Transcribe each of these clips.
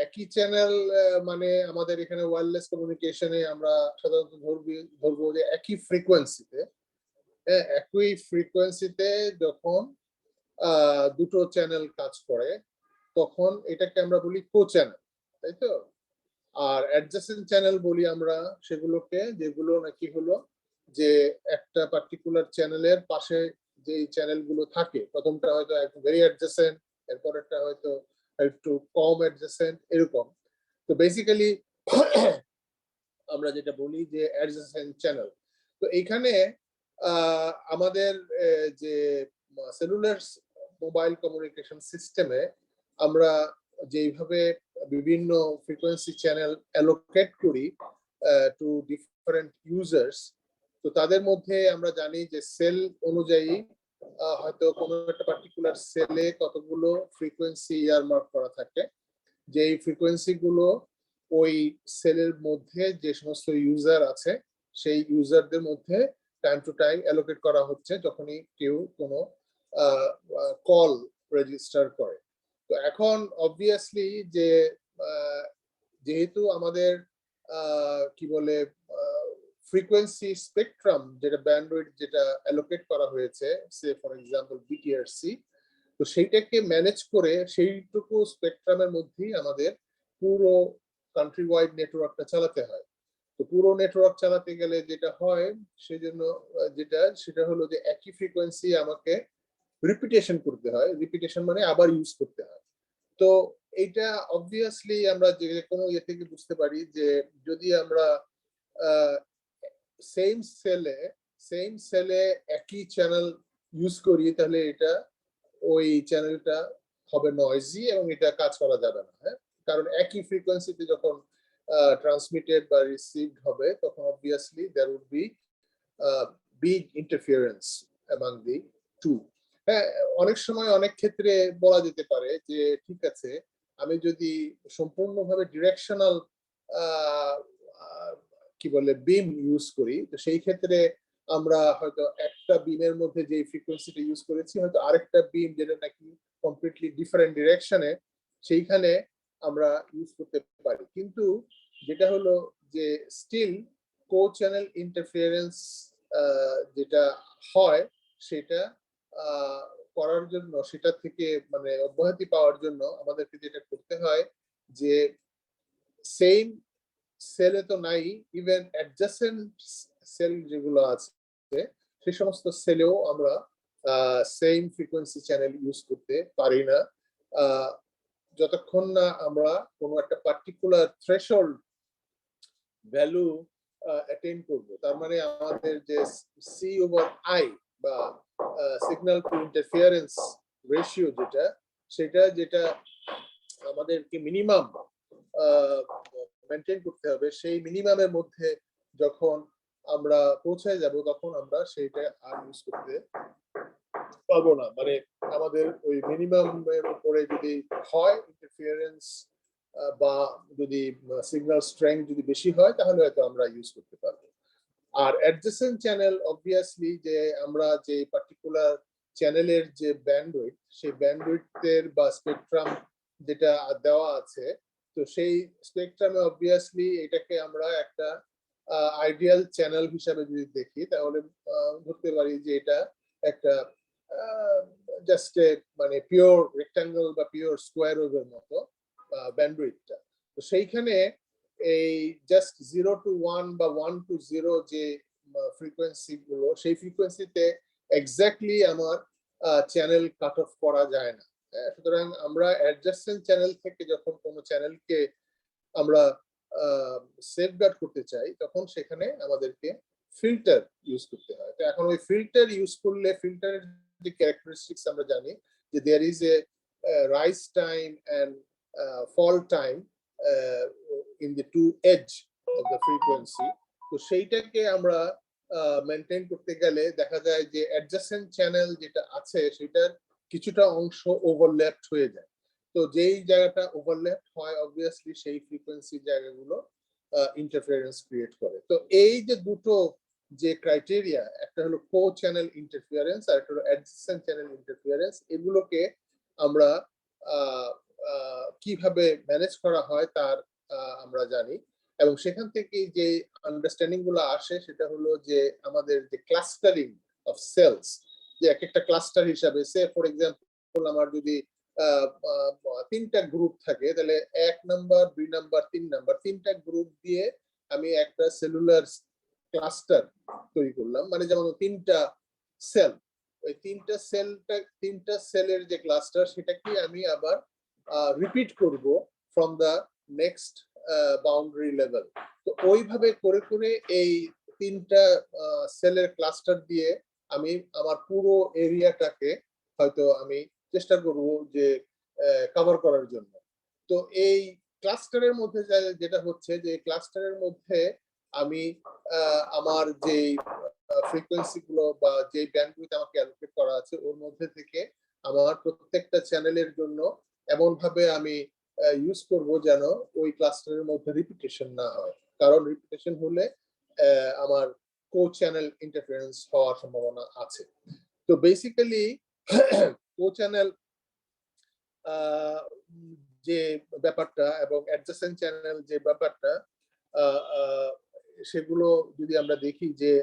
একই চ্যানেল মানে আমাদের এখানে ওয়্যারলেস কমিউনিকেশনে আমরা সাধারণত ধরবো যে একই ফ্রিকোয়েন্সিতে যখন দুটো চ্যানেল কাজ করে তখন এটাকে আমরা বলি কো চ্যানেল, তাই তো। আর অ্যাডজেসেন্ট চ্যানেল বলি আমরা সেগুলোকে যেগুলো নাকি হলো যে একটা পার্টিকুলার চ্যানেলের পাশে যে চ্যানেলগুলো থাকে, প্রথমটা হয়তো একটু ভেরি অ্যাডজেসেন্ট, এরপরেরটা হয়তো একটু কম অ্যাডজেসেন্ট, এরকম। তো বেসিক্যালি আমরা যেটা বলি যে অ্যাডজেসেন্ট চ্যানেল। তো এইখানে আমাদের যে সেলুলার মোবাইল কমিউনিকেশন সিস্টেমে আমরা যেভাবে বিভিন্ন ফ্রিকোয়েন্সি চ্যানেল অ্যালোকেট করি টু ডিফারেন্ট ইউজার্স, তো তাদের মধ্যে আমরা জানি যে সেল অনুযায়ী হয়তো কোনো একটা পার্টিকুলার সেলে কতগুলো ফ্রিকোয়েন্সি ইয়ারমার্ক করা থাকে, যে এই ফ্রিকোয়েন্সি গুলো ওই সেলের মধ্যে যে সমস্ত ইউজার আছে সেই ইউজারদের মধ্যে টাইম টু টাইম অ্যালোকেট করা হচ্ছে যখনই কেউ কোনো কল রেজিস্টার করে। তো এখন অবভিয়াসলি যে যেহেতু আমাদের কি বলে ফ্রিকোয়েন্সি স্পেকট্রাম যেটা ব্যান্ডউইথ যেটা অ্যালোকেট করা হয়েছে, সে ফর এক্সাম্পল বিটিআরসি, তো সেইটাকে ম্যানেজ করে সেইটুকু স্পেকট্রামের মধ্যেই আমাদের পুরো কান্ট্রি ওয়াইড নেটওয়ার্কটা চালাতে হয়। তো পুরো নেটওয়ার্ক চালাতে গেলে যেটা হয় সেজন্য সেটা হলো যে একই ফ্রিকোয়েন্সি আমাকে রিপিটেশন করতে হয়, রিপিটেশন মানে আবার ইউজ করতে হয়। তো এইটা অবভিয়াসলি আমরা যে কোনো ইয়ে থেকে বুঝতে পারি যে যদি আমরা সেম সেলে একই চ্যানেল ইউজ করি তাহলে এটা ওই চ্যানেলটা হবে নয়েজি এবং এটা কাজ করা যাবে না। হ্যাঁ, কারণ একই ফ্রিকোয়েন্সিতে যখন ট্রান্সমিটেড বা রিসিভড হবে তখন obviously there would be big interference among the two. হ্যাঁ, অনেক সময় অনেক ক্ষেত্রে বলা যেতে পারে যে ঠিক আছে, আমি যদি সম্পূর্ণভাবে ডিরেকশনাল কি বলে বিম ইউজ করি, তো সেই ক্ষেত্রে আমরা হয়তো একটা বিমের মধ্যে যে ফ্রিকোয়েন্সিটা ইউজ করেছি হয়তো আরেকটা বিম যেটা নাকি কমপ্লিটলি ডিফারেন্ট ডিরেকশনে সেইখানে আমরা ইউজ করতে পারি। কিন্তু যেটা হলো যে স্টিল কো চ্যানেল ইন্টারফিয়ারেন্স যেটা হয় সেটা করার জন্য, সেটা থেকে মানে অব্যাহতি পাওয়ার জন্য আমাদেরকে যেটা করতে হয় যে সেম সেলে তো নাই, ইভেন অ্যাডজাসেন্ট সেল যেগুলো আছে সেই সমস্ত সেলেও আমরা সেম ফ্রিকোয়েন্সি চ্যানেল ইউজ করতে পারি না যতক্ষণ না আমরা কোনো একটা পার্টিকুলার থ্রেশহোল্ড ভ্যালু অ্যাটেইন করব। তার মানে আমাদের যে সি ওভার আই বা সিগন্যাল টু ইন্টারফিয়ারেন্স রেশিও যেটা আমাদেরকে মিনিমাম মেনটেন করতে হবে, সেই মিনিমামের মধ্যে যখন আমরা পৌঁছে যাব তখন আমরা সেইটা আর ইউজ করতে পারবো না। মানে আমাদের ওই মিনিমামের উপরে যদি হয় ইন্টারফিয়ারেন্স বা যদি সিগন্যাল স্ট্রেংথ যদি বেশি হয় তাহলে হয়তো আমরা ইউজ করতে পারবো। আর অ্যাডজেসেন্ট চ্যানেল অবভিয়াসলি যে আমরা যে পার্টিকুলার চ্যানেলের যে ব্যান্ডউইথ, সেই ব্যান্ডউইথের বা স্পেকট্রাম যেটা দেওয়া আছে, তো সেই স্পেকট্রামে অবভিয়াসলি এটাকে আমরা একটা আইডিয়াল চ্যানেল হিসাবে যদি দেখি তাহলে ধরতে পারি যে এটা একটা জাস্ট মানে পিওর রেক্টাঙ্গেল বা পিওর স্কোয়ার ওয়েভের মতো ব্যান্ডউইথটা। তো সেইখানে এই জাস্ট 0 to 1 বা 1 to 0 যে ফ্রিকোয়েন্সি গুলো, সেই ফ্রিকোয়েন্সিতে এক্স্যাক্টলি আমার চ্যানেল কাট অফ করা যায় না। সুতরাং আমরা অ্যাডজাসেন্ট চ্যানেল থেকে যখন কোনো চ্যানেলকে আমরা সেফগার্ড করতে চাই তখন সেখানে আমাদেরকে ফিল্টার ইউজ করতে হয়। তো এখন ওই ফিল্টার ইউজ করলে ফিল্টারের যে ক্যারেক্টারিস্টিক্স আমরা জানি যে there is a rise time and fall time in the two edge of the frequency. তো সেইটাকে আমরা মেনটেন করতে গেলে দেখা যায় যে অ্যাডজাসেন্ট চ্যানেল যেটা আছে সেটার কিছুটা অংশ ওভারল্যাপড হয়ে যায়। তো যেই জায়গাটা ওভারল্যাপ হয় অবভিয়াসলি সেই ফ্রিকোয়েন্সি জায়গাগুলো ইন্টারফারেন্স ক্রিয়েট করে। তো এই যে দুটো যে ক্রাইটেরিয়া, একটা হলো কো চ্যানেল ইন্টারফারেন্স আর একটা হলো অ্যাডজেসেন্ট চ্যানেল ইন্টারফারেন্স, এগুলোকে আমরা কিভাবে ম্যানেজ করা হয় তার আমরা জানি, এবং সেখান থেকে যে আন্ডারস্ট্যান্ডিং গুলো আসে সেটা হলো যে আমাদের যে ক্লাস্টারিং অফ সেলস, যে এক একটা ক্লাস্টার হিসাবে, সে ফর এক্সাম্পল আমার যদি 3টা গ্রুপ থাকে, তাহলে 1 নাম্বার 2 নাম্বার 3 নাম্বার 3টা গ্রুপ দিয়ে আমি একটা সেলুলার ক্লাস্টার তৈরি করলাম, মানে যেমন 3টা সেল, ওই 3টা সেলের যে ক্লাস্টার সেটাকে আমি আবার রিপিট করব from the next boundary level. তো ওইভাবে করে করে এই 3টা সেলের ক্লাস্টার দিয়ে আমি আমার পুরো এরিয়াটাকে হয়তো আমি চেষ্টা করব যে কভার করার জন্য। তো এই ক্লাস্টারের মধ্যে যেটা হচ্ছে যে ক্লাস্টারের মধ্যে আমি আমার যে ফ্রিকোয়েন্সি গুলো বা যে ব্যান্ডউইথ আমাকে অ্যালোকেট করা আছে ওর মধ্যে থেকে আমার প্রত্যেকটা চ্যানেলের জন্য এমন ভাবে আমি ইউজ করব যেন ওই ক্লাস্টারের মধ্যে রিপিটেশন না হয়, কারণ রিপিটেশন হলে আমার কো চ্যানেল ইন্টারফারেন্স হওয়ার সম্ভাবনা আছে। তো বেসিক্যালি কো চ্যানেল যে ব্যাপারটা এবং অ্যাডজাসেন্ট চ্যানেল যে ব্যাপারটা, সেগুলো যদি আমরা দেখি যে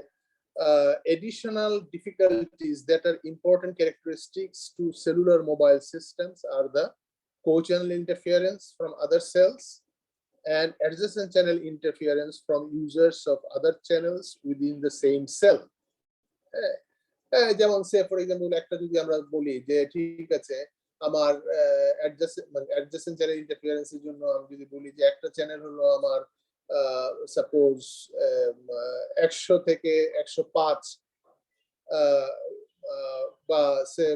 additional difficulties that are important characteristics to cellular mobile systems are the co-channel interference from other cells and adjacent channel interference from users of other channels within the same cell. যেমন সে for example একটা যদি আমরা বলি যে ঠিক আছে আমার adjacent channel ইন্টারফারেন্সের জন্য আমি যদি বলি যে একটা চ্যানেল হলো আমার সাপোজ 100 থেকে 105 বা সে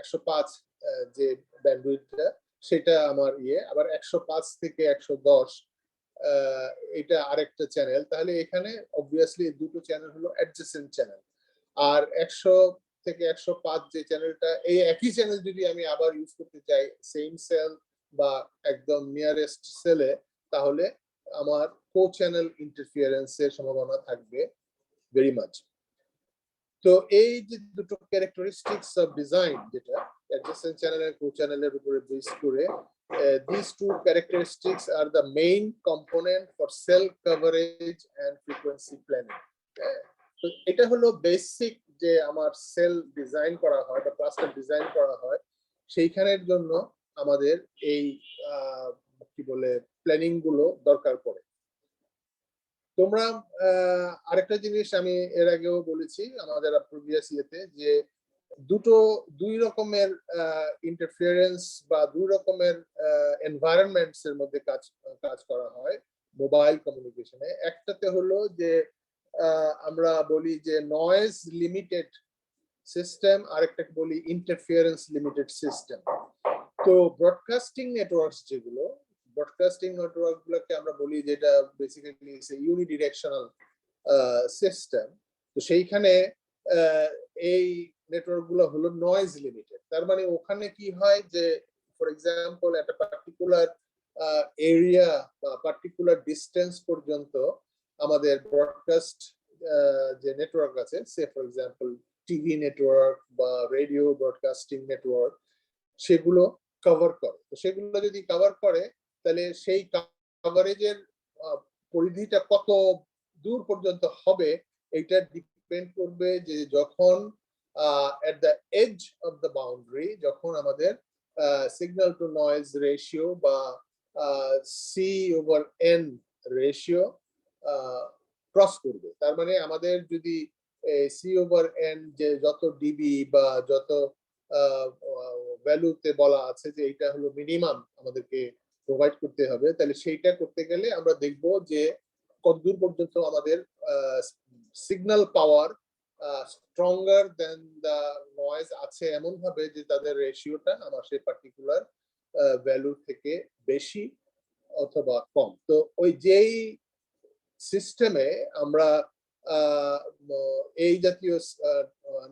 105 যে ব্যান্ডউইথটা সেটা আমার আবার 105 থেকে 110 এটা আরেকটা চ্যানেল, তাহলে এখানে অবভিয়াসলি দুটো চ্যানেল হলো অ্যাডজেসেন্ট চ্যানেল। আর 100 থেকে 105 যে চ্যানেলটা, এই একই চ্যানেল যদি আমি আবার ইউজ করতে চাই সেম সেল বা একদম নিয়ারেস্ট সেলে, তাহলে আমার কো চ্যানেল ইন্টারফারেন্সের সম্ভাবনা থাকবে ভেরি মাচ। তো এই যে দুটো ক্যারেক্টারিস্টিক্স অফ ডিজাইন, যেটা অ্যাডজেসেন্ট চ্যানেল আর কো চ্যানেলের উপরে বেস করে, these two characteristics are the main component for cell coverage and frequency planning. তো এটা হলো বেসিক যে আমার সেল ডিজাইন করা হয় বা ক্লাস্টার ডিজাইন করা হয়, সেইখানের জন্য আমাদের এই কি বলে প্ল্যানিং গুলো দরকার পড়ে। তোমরা আরেকটা জিনিস আমি এর আগেও বলেছি আমাদের প্রিভিয়াস ইয়েতে, যে দুই রকমের ইন্টারফারেন্স বা দুই রকমের এনভায়রনমেন্টস এর মধ্যে কাজ করা হয় মোবাইল কমিউনিকেশনে। একটাতে হলো যে আমরা বলি যে নয়েজ লিমিটেড সিস্টেম, আরেকটাকে বলি ইন্টারফারেন্স লিমিটেড সিস্টেম। তো ব্রডকাস্টিং নেটওয়ার্কস যেগুলো, ব্রডকাস্টিং নেটওয়ার্ক গুলোকে আমরা বলি যেটা বেসিক্যালি ইউনিডিরেকশনাল সিস্টেম। তো সেইখানে এই নেটওয়ার্ক গুলো হলো নয়েজ লিমিটেড। তার মানে ওখানে কি হয় যে ফর এক্সাম্পল একটা পার্টিকুলার এরিয়া বা পার্টিকুলার ডিস্টেন্স পর্যন্ত আমাদের ব্রডকাস্ট যে নেটওয়ার্ক আছে, সে ফর এক্সাম্পল টিভি নেটওয়ার্ক বা রেডিও ব্রডকাস্টিং নেটওয়ার্ক, সেগুলো কভার করে। তো সেগুলো যদি কভার করে তাহলে সেই কভারেজের পরিধিটা কত দূর পর্যন্ত হবে এটা ডিপেন্ড করবে যে যখন at the edge of the boundary, যখন আমাদের সিগন্যাল টু নয়েজ রেশিও বা C/N রেশিও ক্রস করবে। তার মানে আমাদের যদি C/N যে যত ডিবি বা যত ভ্যালুতে বলা আছে যে এটা হলো মিনিমাম আমাদেরকে প্রোভাইড করতে হবে, তাহলে সেইটা করতে গেলে আমরা দেখব যে কতদূর পর্যন্ত আমাদের signal power stronger than the noise আছে, এমন ভাবে যে তাদের রেশিওটা আমার সেই পার্টিকুলার ভ্যালু থেকে বেশি অথবা কম। তো ওই যেই সিস্টেমে আমরা এই জাতীয়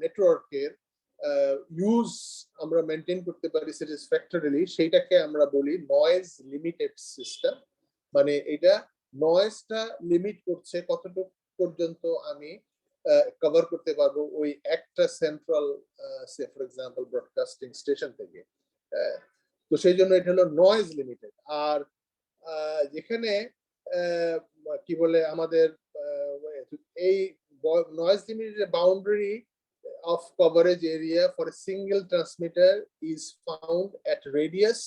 নেটওয়ার্কের ইউজ লিমিট মেনটেন করতে পারি স্যাটিসফ্যাক্টরিলি, সেইটাকে আমরা বলি নয়েজ লিমিটেড সিস্টেম। মানে এটা নয়েজটা লিমিট করছে কতটুকু পর্যন্ত আমি কভার করতে পারবো ওই একটা central say for example broadcasting station থেকে। তো সেই জন্য এটা হলো নয়েজ লিমিটেড। আর যেখানে কি বলে আমাদের এই noise limited boundary of coverage area for a single transmitter is found at radius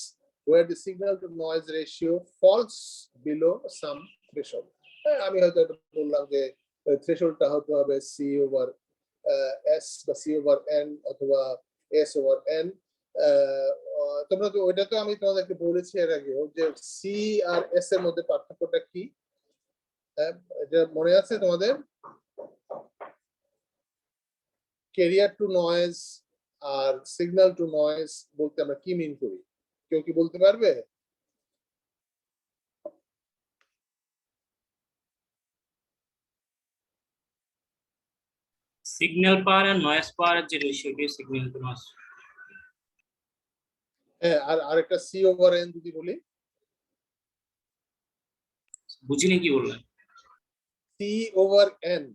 where the signal to noise ratio falls below some threshold. আমি হয়তো এটা বললাম যে থ্রেশহোল্ডটা হতে হবে C/S বা C/N অথবা S/N। তোমরা তো ওইটা তো আমি তোমাদেরকে বলেছি এর আগেও যে সি আর এস এর মধ্যে পার্থক্যটা কি, এটা মনে আছে তোমাদের? ক্যারিয়ার টু নয়েজ আর সিগন্যাল টু নয়েজ বলতে আমরা কি মিন করি, কেউ কি বলতে পারবে? সিগন্যাল পাওয়ার আর নয়েজ পাওয়ার যে রেশিওটি সিগন্যাল টু নয়েজ। হ্যাঁ, আর আরেকটা C/N যদি বলি। বুঝিনি কি বললেন? C/N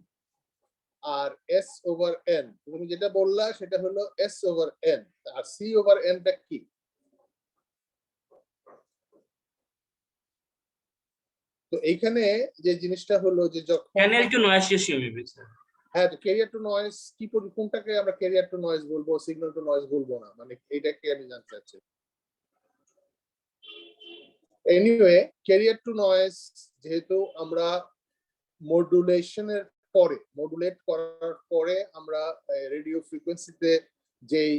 আর S/N, তুমি যেটা বললা সেটা হলো S/N, আর C/N টা কি? তো এইখানে যে জিনিসটা হলো যে যখন channel to noise ratio maybe sir. হ্যাঁ, ক্যারিয়ার টু নয়েজ কি, কোনটাকে আমরা ক্যারিয়ার টু নয়েজ বলবো, সিগন্যাল টু নয়েজ বলবো না, মানে এইটাকে আমি জানতে চাচ্ছি। এনিওয়ে, ক্যারিয়ার টু নয়েজ যেহেতু আমরা মডুলেশনের পরে, মডুলেট করার পরে আমরা রেডিও ফ্রিকোয়েন্সিতে যেই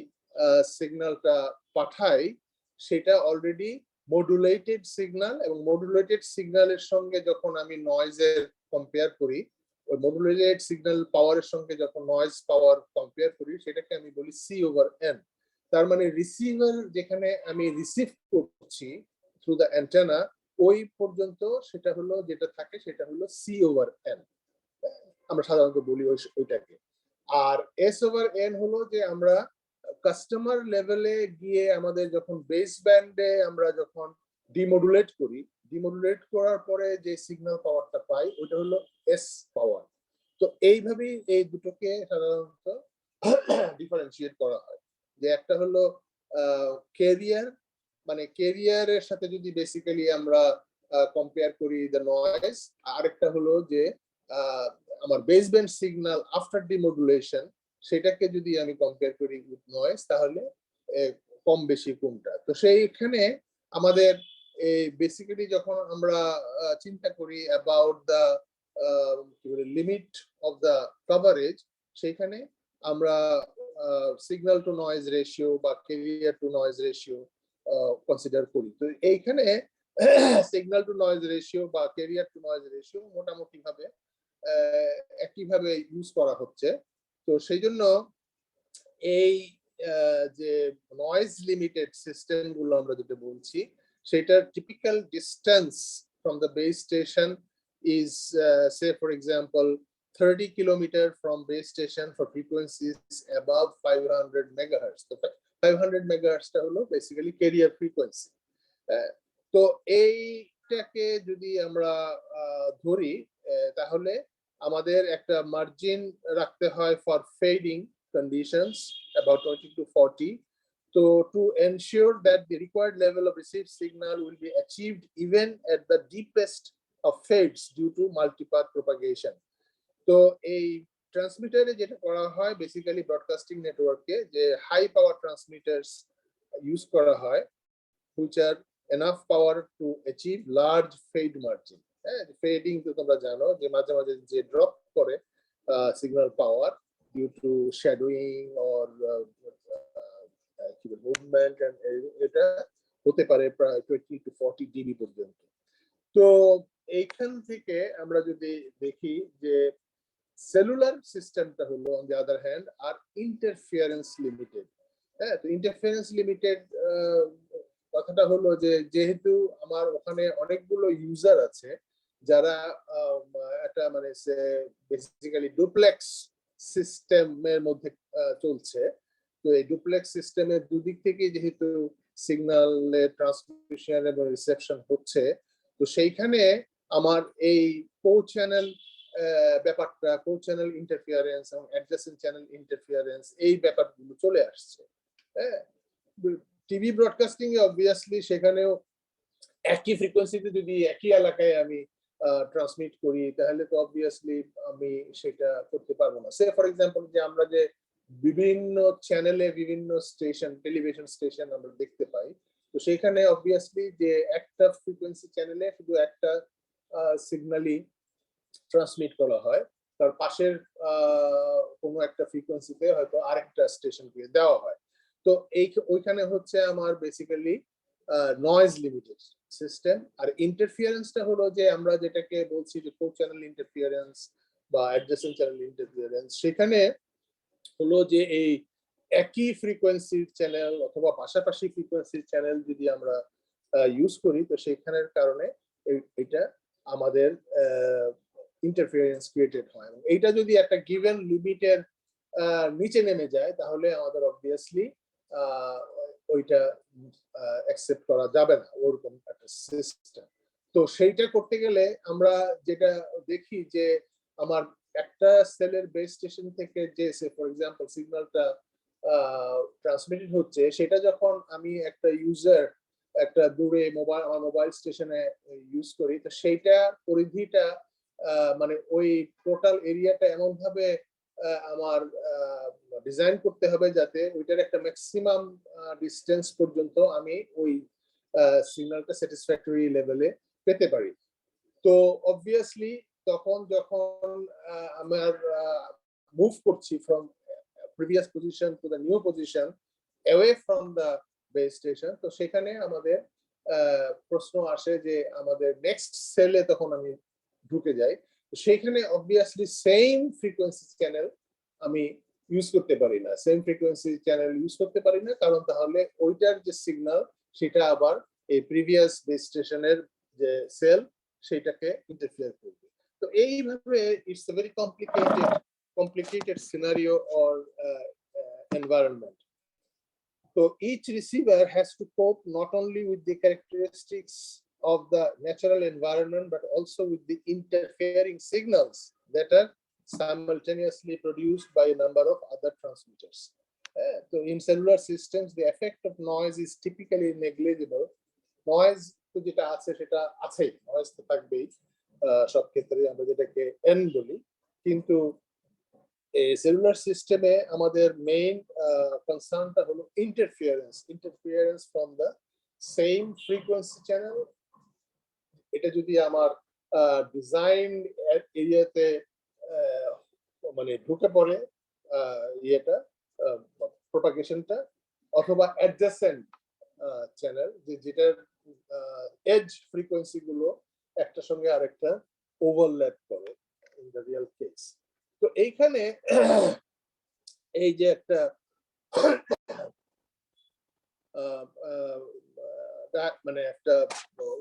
সিগন্যালটা পাঠাই সেটা অলরেডি মডুলেটেড সিগন্যাল, এবং মডুলেটেড সিগন্যালের সঙ্গে যখন আমি নয়েজের কম্পেয়ার করি, ওই মডুলেটেড সিগন্যাল পাওয়ারের সঙ্গে যখন নয়েজ পাওয়ার কম্পেয়ার করি সেটাকে আমি বলি C/N। তার মানে রিসিভার যেখানে আমি রিসিভ করছি থ্রু দ্য অ্যান্টেনা, ওই পর্যন্ত সেটা হলো যেটা থাকে সেটা হলো C/N, আমরা সাধারণত বলি ওইটাকে। আর S/N হলো যে আমরা কাস্টমার লেভেলে গিয়ে আমাদের যখন বেস ব্যান্ডে আমরা যখন ডিমodulate করি, ডিমodulate করার পরে যে সিগন্যাল পাওয়ারটা পাই ওটা হলো S পাওয়ার। তো এইভাবেই এই দুটোকে সাধারণত ডিফারেন্সিয়েট করা হয়, যে একটা হলো ক্যারিয়ার, মানে ক্যারিয়ারের সাথে যদি বেসিক্যালি আমরা কম্পেয়ার করি দ্য নয়েজ, আরেকটা হলো যে আমার বেস ব্যান্ড সিগন্যাল আফটার ডিমodulation, সেটাকে যদি আমি কম্পেয়ার করি উইথ নয়েজ, তাহলে কম বেশি কোনটা। তো সেইখানে আমাদের এই বেসিক্যালি যখন আমরা চিন্তা করি about the limit of the coverage, সেইখানে আমরা সিগন্যাল টু নয়েজ রেশিও বা career to noise ratio consider করি। তো এইখানে সিগন্যাল টু নয়েজ রেশিও বা ক্যারিয়ার টু নয়েজ রেশিও মোটামুটি ভাবে একইভাবে ইউজ করা হচ্ছে। তো সেই জন্য এই যে নয়েজ লিমিটেড সিস্টেম গুলো আমরা যেটা বলছি, সেটার typical distance from the base station is say for example 30 kilometer from base station for frequencies above 500 megahertz. তো 500 megahertz টা হলো বেসিক্যালি ক্যারিয়ার ফ্রিকোয়েন্সি। তো এইটাকে যদি আমরা ধরি তাহলে আমাদের একটা মার্জিন রাখতে হয় for fading conditions about 20 to 40. So to ensure that the required level of received signal will be achieved even at the deepest of fades due to multipath propagation. তো এই ট্রান্সমিটারে যেটা করা হয় বেসিক্যালি ব্রডকাস্টিং নেটওয়ার্কে, যে high power ট্রান্সমিটারস use করা হয় which are enough power to achieve large fade margin. Fading তো তোমরা জানো যে মাঝে মাঝে যে ড্রপ করে signal power due to shadowing or movement, and এটা হতে পারে প্রায় 20 to 40 dB পর্যন্ত। তো এইখান থেকে আমরা যদি দেখি যে সেলুলার সিস্টেমটা হলো অন দ্য আদার হ্যান্ড আর ইন্টারফিয়ারেন্স লিমিটেড। হ্যাঁ, তো ইন্টারফিয়ারেন্স লিমিটেড কথাটা হলো যে যেহেতু আমার ওখানে অনেকগুলো ইউজার আছে যারা একটা মানে বেসিক্যালি ডুপ্লেক্স সিস্টেমের মধ্যে চলছে, তো এই ডুপ্লেক্স সিস্টেমের দুদিক থেকে যেহেতু সিগন্যালের ট্রান্সমিশন এবং রিসেপশন হচ্ছে, তো সেইখানে আমার এই কো চ্যানেল ব্যাপারটা, কো চ্যানেল ইন্টারফিয়ারেন্স এবং অ্যাডজেসেন্ট চ্যানেল ইন্টারফিয়ারেন্স, এই ব্যাপারগুলো চলে আসছে। হ্যাঁ, টিভি ব্রডকাস্টিং এ অবভিয়াসলি সেখানেও একই ফ্রিকোয়েন্সিতে যদি একই এলাকায় আমি ট্রান্সমিট করি তাহলে তো অবভিয়াসলি আমি সেটা করতে পারবো না। সে ফর এক্সাম্পল যে আমরা যে বিভিন্ন চ্যানেলে বিভিন্ন স্টেশন টেলিভিশন স্টেশন আমরা দেখতে পাই, তো সেখানে অবভিয়াসলি যে একটা ফ্রিকোয়েন্সি চ্যানেলে শুধু একটা সিগন্যালই ট্রান্সমিট করা হয়, তার পাশের কোনো একটা ফ্রিকোয়েন্সিতে হয়তো আরেকটা স্টেশনকে দেওয়া হয়। তো ওইখানে হচ্ছে আমার বেসিক্যালি নয়েজ লিমিটেড সিস্টেম। আর ইন্টারফিয়ারেন্সটা হলো যে আমরা যেটাকে বলছি যে কো চ্যানেল ইন্টারফিয়ারেন্স বা অ্যাডজেসেন্ট চ্যানেল ইন্টারফিয়ারেন্স, সেখানে হলো যে এই একই ফ্রিকোয়েন্সির চ্যানেল অথবা পাশাপাশি ফ্রিকোয়েন্সির চ্যানেল যদি আমরা ইউজ করি, তো সেখানের কারণে এটা আমাদের ইন্টারফিয়ারেন্স ক্রিয়েটেড হয়। এইটা যদি একটা গিভেন লিমিটের নিচে নেমে যায় তাহলে আমাদের অবভিয়াসলি ওইটা অ্যাকসেপ্ট করা যাবে না, ওরকম একটা সিস্টেম। তো সেইটা করতে গেলে আমরা যেটা দেখি যে আমার একটা সেলের বেস স্টেশন থেকে যে ফর এক্সাম্পল সিগন্যালটা ট্রান্সমিটেড হচ্ছে, সেটা যখন আমি একটা ইউজার একটা দূরে আমার মোবাইল স্টেশনে ইউজ করি, তো সেইটা পরিধিটা মানে ওই টোটাল এরিয়াটা এমন ভাবে আমার ডিজাইন করতে হবে যাতে ওইটার একটা ম্যাক্সিমাম ডিস্টেন্স পর্যন্ত আমি ওই সিগন্যালটা স্যাটিসফ্যাক্টরি লেভেলে পেতে পারি। তো অবভিয়াসলি তখন যখন আমার মুভ করছি from previous position to the new position away from the base station, তো সেখানে আমাদের প্রশ্ন আসে যে আমাদের নেক্সট সেলে তখন আমি ঢুকে যাই, সেখানে অবভিয়াসলি সেম ফ্রিকোয়েন্সি চ্যানেল আমি ইউজ করতে পারি না, সেম ফ্রিকোয়েন্সি চ্যানেল ইউজ করতে পারি না, কারণ তাহলে ওইটার যে সিগন্যাল সেটা আবার এই প্রিভিয়াস বেস স্টেশনের যে সেল সেটাকে ইন্টারফিয়ার করবে। তো এইভাবে it's a very complicated scenario or environment. So each receiver has to cope not only with the characteristics of the natural environment but also with the interfering signals that are simultaneously produced by a number of other transmitters. So in cellular systems the effect of noise is typically negligible. Noise তো যেটা আছে সেটা আছেই, noise তো থাকবেই সব ক্ষেত্রে, আমরা যেটাকে এন বলি, কিন্তু এই সেলুলার সিস্টেমে আমাদের মেইন কনসার্নটা হলো interference from the same frequency channel. এটা যদি আমার ডিজাইন এরিয়াতে মানে ঢুকে পড়ে ইয়েটা প্রপাগেশনটা, অথবা অ্যাডজেসেন্ট চ্যানেল যেটার এজ ফ্রিকোয়েন্সি গুলো একটার সঙ্গে আরেকটা ওভারল্যাপ করে ইন দ্য রিয়েল কেস। তো এইখানে এই যে একটা মানে একটা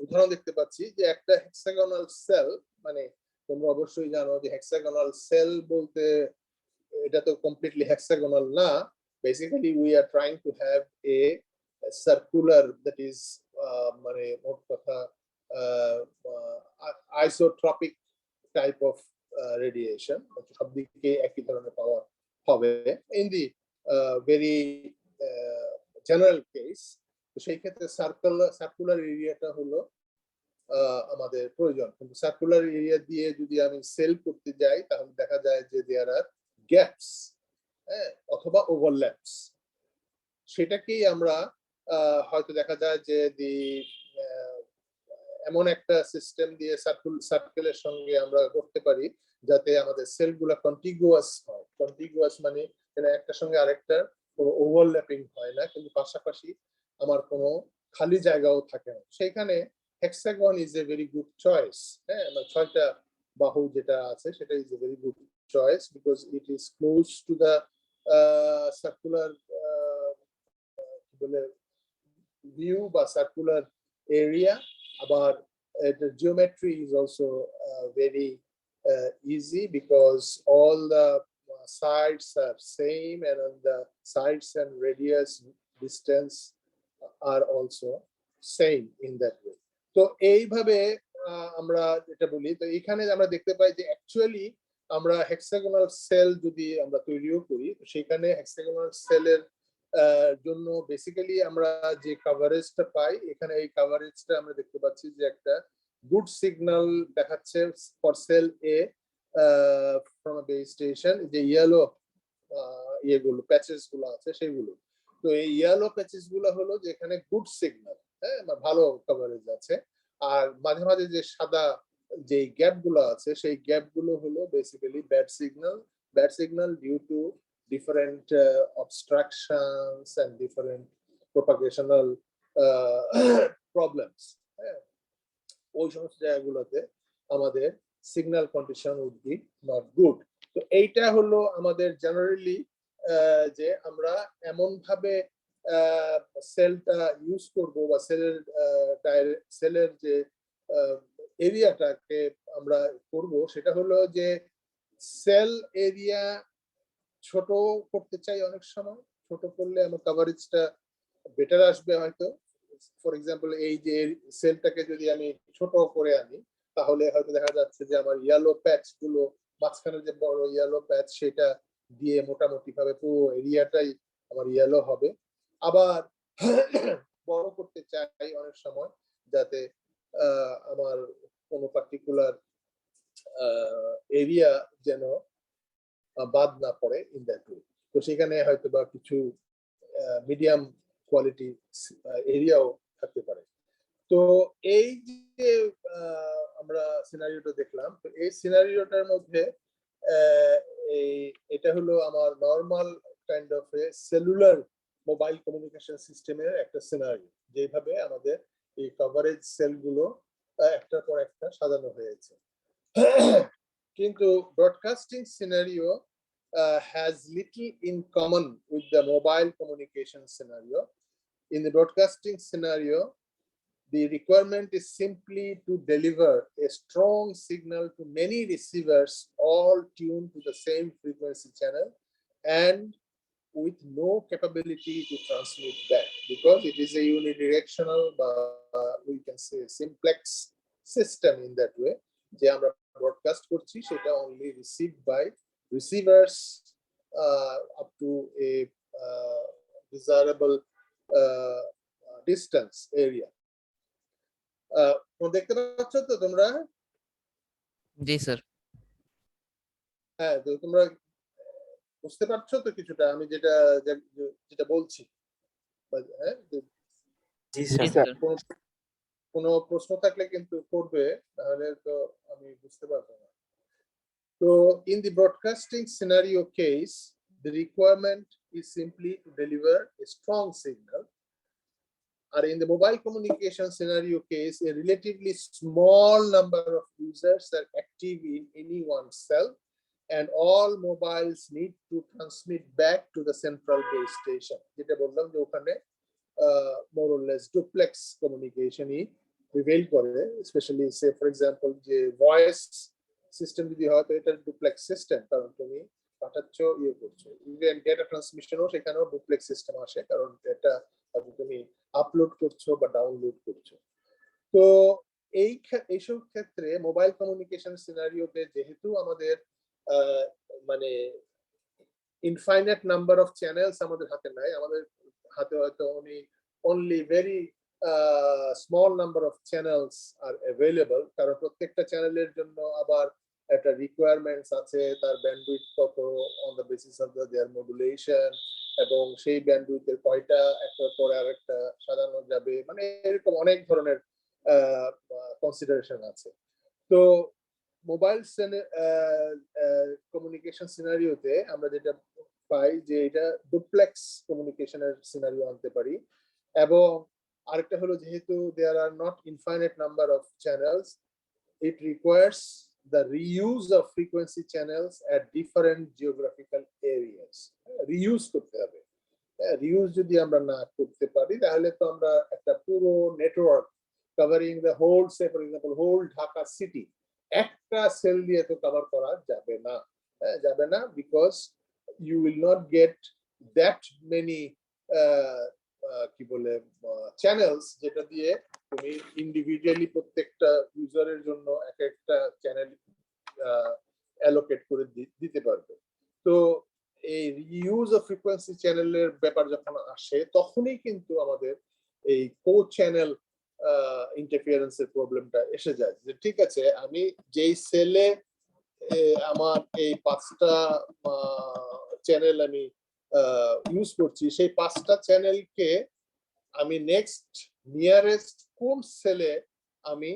উদাহরণ দেখতে পাচ্ছি যে একটা হেক্সাগোনাল সেল, মানে তোমরা অবশ্যই জানো যে হেক্সাগোনাল সেল বলতে এটা তো কমপ্লিটলি হেক্সাগোনাল না, basically we are trying to have a circular that is মানে মোট কথা আইসোট্রপিক টাইপ অফ রেডিয়েশন, সব দিকে একই ধরনের পাওয়ার হবে in the very general case. তো সেই ক্ষেত্রে সার্কুলার এরিয়াটা হলো আমাদের প্রয়োজন, কিন্তু সার্কুলার এরিয়া দিয়ে যদি আমি সেল করতে যাই তাহলে দেখা যায় যে দেয়ার আর গ্যাপস অথবা ওভারল্যাপস। সেটাকেই আমরা হয়তো দেখা যায় যে এমন একটা সিস্টেম দিয়ে সার্কেলের সঙ্গে আমরা করতে পারি যাতে আমাদের সেলগুলো কন্টিগুয়াস হয়। কন্টিগুয়াস মানে একটার সঙ্গে আরেকটা কোনো ওভারল্যাপিং হয় না, কিন্তু পাশাপাশি আমার কোনো খালি জায়গাও থাকে না। সেইখানে hexagon is a very good choice. হ্যাঁ, ছয়টা বাহু যেটা আছে সেটা is a very good choice because it is close to the circular বলে ভিউ বা সার্কুলার এরিয়া। আবার the geometry is also very easy because all the sides are same and on the sides and radius distance are also same in that way. তো এইভাবে আমরা যেটা বলি, তো এখানে আমরা দেখতে পাই যে অ্যাকচুয়ালি আমরা হেক্সাগোনাল সেল যদি আমরা তৈরিও করি, সেখানে হেক্সাগোনাল সেলের জন্য বেসিক্যালি আমরা যে কভারেজটা পাই, এখানে এই কভারেজটা আমরা দেখতে পাচ্ছি যে একটা গুড সিগন্যাল দেখাচ্ছে for sale A from a base station, যে ইয়েলো ইয়েগুলো প্যাচেস গুলো আছে সেগুলো। তো এই ইয়েলো প্যাচেস গুলো হলো যেখানে গুড সিগন্যাল, হ্যাঁ, ভালো কভারেজ আছে। আর মাঝে মাঝে যে সাদা যে গ্যাপ গুলো আছে সেই গ্যাপ গুলো হলো basically bad signal due to different obstructions and different propagational problems, হ্যাঁ, ওই সমস্ত জায়গাগুলোতে আমাদের signal condition would be not good. তো এইটা হলো আমাদের জেনারেলি যে আমরা এমন ভাবে সেলটা ইউজ করব বা সেলের যে এরিয়াটাকে আমরা করব সেটা হলো যে সেল এরিয়া ছোট করতে চাই। অনেক সময় ছোট করলে আমার কভারেজটা বেটার আসবে হয়তো। ফর এক্সাম্পল এই যে সেলটাকে যদি আমি ছোট করে আনি তাহলে হয়তো দেখা যাচ্ছে যে আমার ইয়েলো প্যাচ গুলো, মাঝখানে যে বড় ইয়েলো প্যাচ সেটা দিয়ে মোটামুটি ভাবে পুরো এরিয়াটাই আমার ইয়েলো হবে। আবার বড় করতে চাই অনেক সময় যাতে আমার কোনো পার্টিকুলার এরিয়া যেন বাদ না পড়ে ইন দ্যাট ওয়ে। তো সেখানে হয়তো বা কিছু মিডিয়াম কোয়ালিটি এরিয়াও থাকতে পারে। তো এই যে আমরা সিনারিওটা দেখলাম, তো এই সিনারিওটার মধ্যে এটা হলো আমার normal kind of A cellular mobile communication সিস্টেমের একটা সিনারিও, যেভাবে আমাদের এই কভারেজ সেলগুলো একটার পর একটা সাজানো হয়েছে। কিন্তু broadcasting scenario has little in common with the mobile communication scenario. In the broadcasting scenario, the requirement is simply to deliver a strong signal to many receivers, all tuned to the same frequency channel and with no capability to transmit back, because it is a unidirectional, we can say simplex system in that way. যে আমরা broadcast করছি সেটা only received by receivers up to a desirable distance area. দেখতে পাচ্ছ তো তোমরা? জি sir. হ্যাঁ, তো তোমরা বুঝতে পারছো তো কিছুটা আমি যেটা যেটা বলছি? হ্যাঁ, জি স্যার। কোনো প্রশ্ন থাকলে কিন্তু করবে, তাহলে তো আমি বুঝতে পারবো না। So in the broadcasting scenario case, the requirement is simply to deliver a strong signal. Or in the mobile communication scenario case, a relatively small number of users are active in any one cell, and all mobiles need to transmit back to the central base station. যেটা বললাম যে ওখানে more or less duplex communication prevail করে, especially say for example যে voice system যদি হয় তো এটা ডুপ্লেক্স সিস্টেম, কারণ তুমি পাঠাচ্ছ ইয়ে করছো। ইভেন ডেটা ট্রান্সমিশনও সেখানেও ডুপ্লেক্স সিস্টেম আসে, কারণ এটা তুমি আপলোড করছো বা ডাউনলোড করছো। তো এইসব ক্ষেত্রে মোবাইল কমিউনিকেশন সিনারিওতে যেহেতু আমাদের মানে ইনফাইনাইট নাম্বার অফ চ্যানেলস আমাদের হাতে নাই, আমাদের হাতে হয়তো only very small number of channels are available, কারণ প্রত্যেকটা চ্যানেলের জন্য আবার একটা রিকোয়ারমেন্টস আছে, তার ব্যান্ডউইথ কত on the basis of their modulation, এবং সেই ব্যান্ডউইথের কয়টা একটার পরে আরেকটা সাজানো যাবে, মানে এরকম অনেক ধরনের কনসিডারেশন আছে। তো মোবাইল কমিউনিকেশন সিনারিওতে আমরা যেটা পাই যে এটা ডুপ্লেক্স কমিউনিকেশনের সিনারিও আনতে পারি, এবং আরেকটা হলো যেহেতু there are not infinite number of channels, it requires the reuse of frequency channels at different geographical areas. Reuse করতে হবে। রিউজ যদি আমরা না করতে পারি তাহলে তো আমরা একটা পুরো network covering the whole, say for example whole Dhaka city একটা সেল দিয়ে তো কভার করা যাবে না, যাবে না, because you will not get that many কি বলে চ্যানেলস, যেটা দিয়ে তুমি ইন্ডিভিজুয়ালি প্রত্যেকটা ইউজারের জন্য এক একটা চ্যানেল অ্যালোকেট করে দিতে পারবে। তো এই রিউজ অফ ফ্রিকোয়েন্সি চ্যানেলের ব্যাপার যখন আসে তখনই কিন্তু আমাদের এই কো চ্যানেল ইন্টারফিয়ারেন্সের প্রবলেমটা এসে যায়। যে ঠিক আছে, আমি যেই সেলে আমার এই 5টা চ্যানেল আমি ইউজ করছি, সেই 5টা চ্যানেলকে আমি নেক্সট নিয়ারেস্ট কোন সেলে আমি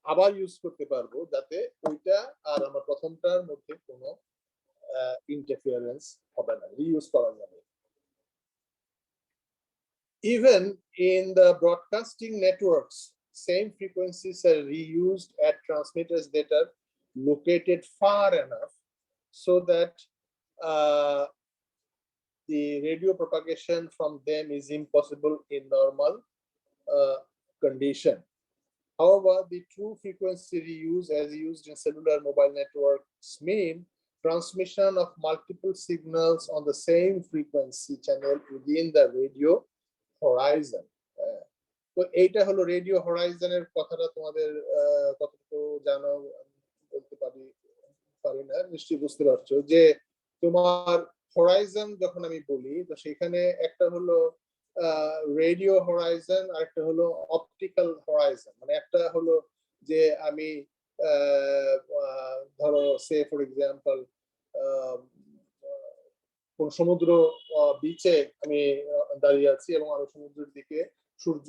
আবার ইউজ করতে পারবো, যাতে ওইটা আর আমার প্রথমটার মধ্যে কোনো ইন্টারফিয়ারেন্স হবে না, রিইউজ করা যাবে। Even in the broadcasting networks, same frequencies are reused at transmitters that are located far enough so that the radio propagation from them is impossible in normal condition. However, the true frequency reuse as used in cellular mobile networks mean transmission of multiple signals on the same frequency channel within the radio horizon. তো এইটা হলো radio হরাইজনের কথাটা তোমাদের কতটুকু জানো বলতে পারি না, নিশ্চয়ই বুঝতে পারছো যে তোমার হরাইজন যখন আমি বলি তো সেখানে একটা হলো রেডিও হরাইজন আর একটা হলো অপটিক্যাল হরাইজন। মানে একটা হলো যে আমি ধরো সে ফর এক্সাম্পল কোন সমুদ্র বিচে আমি দাঁড়িয়ে আছি এবং আমি সমুদ্রের দিকে সূর্য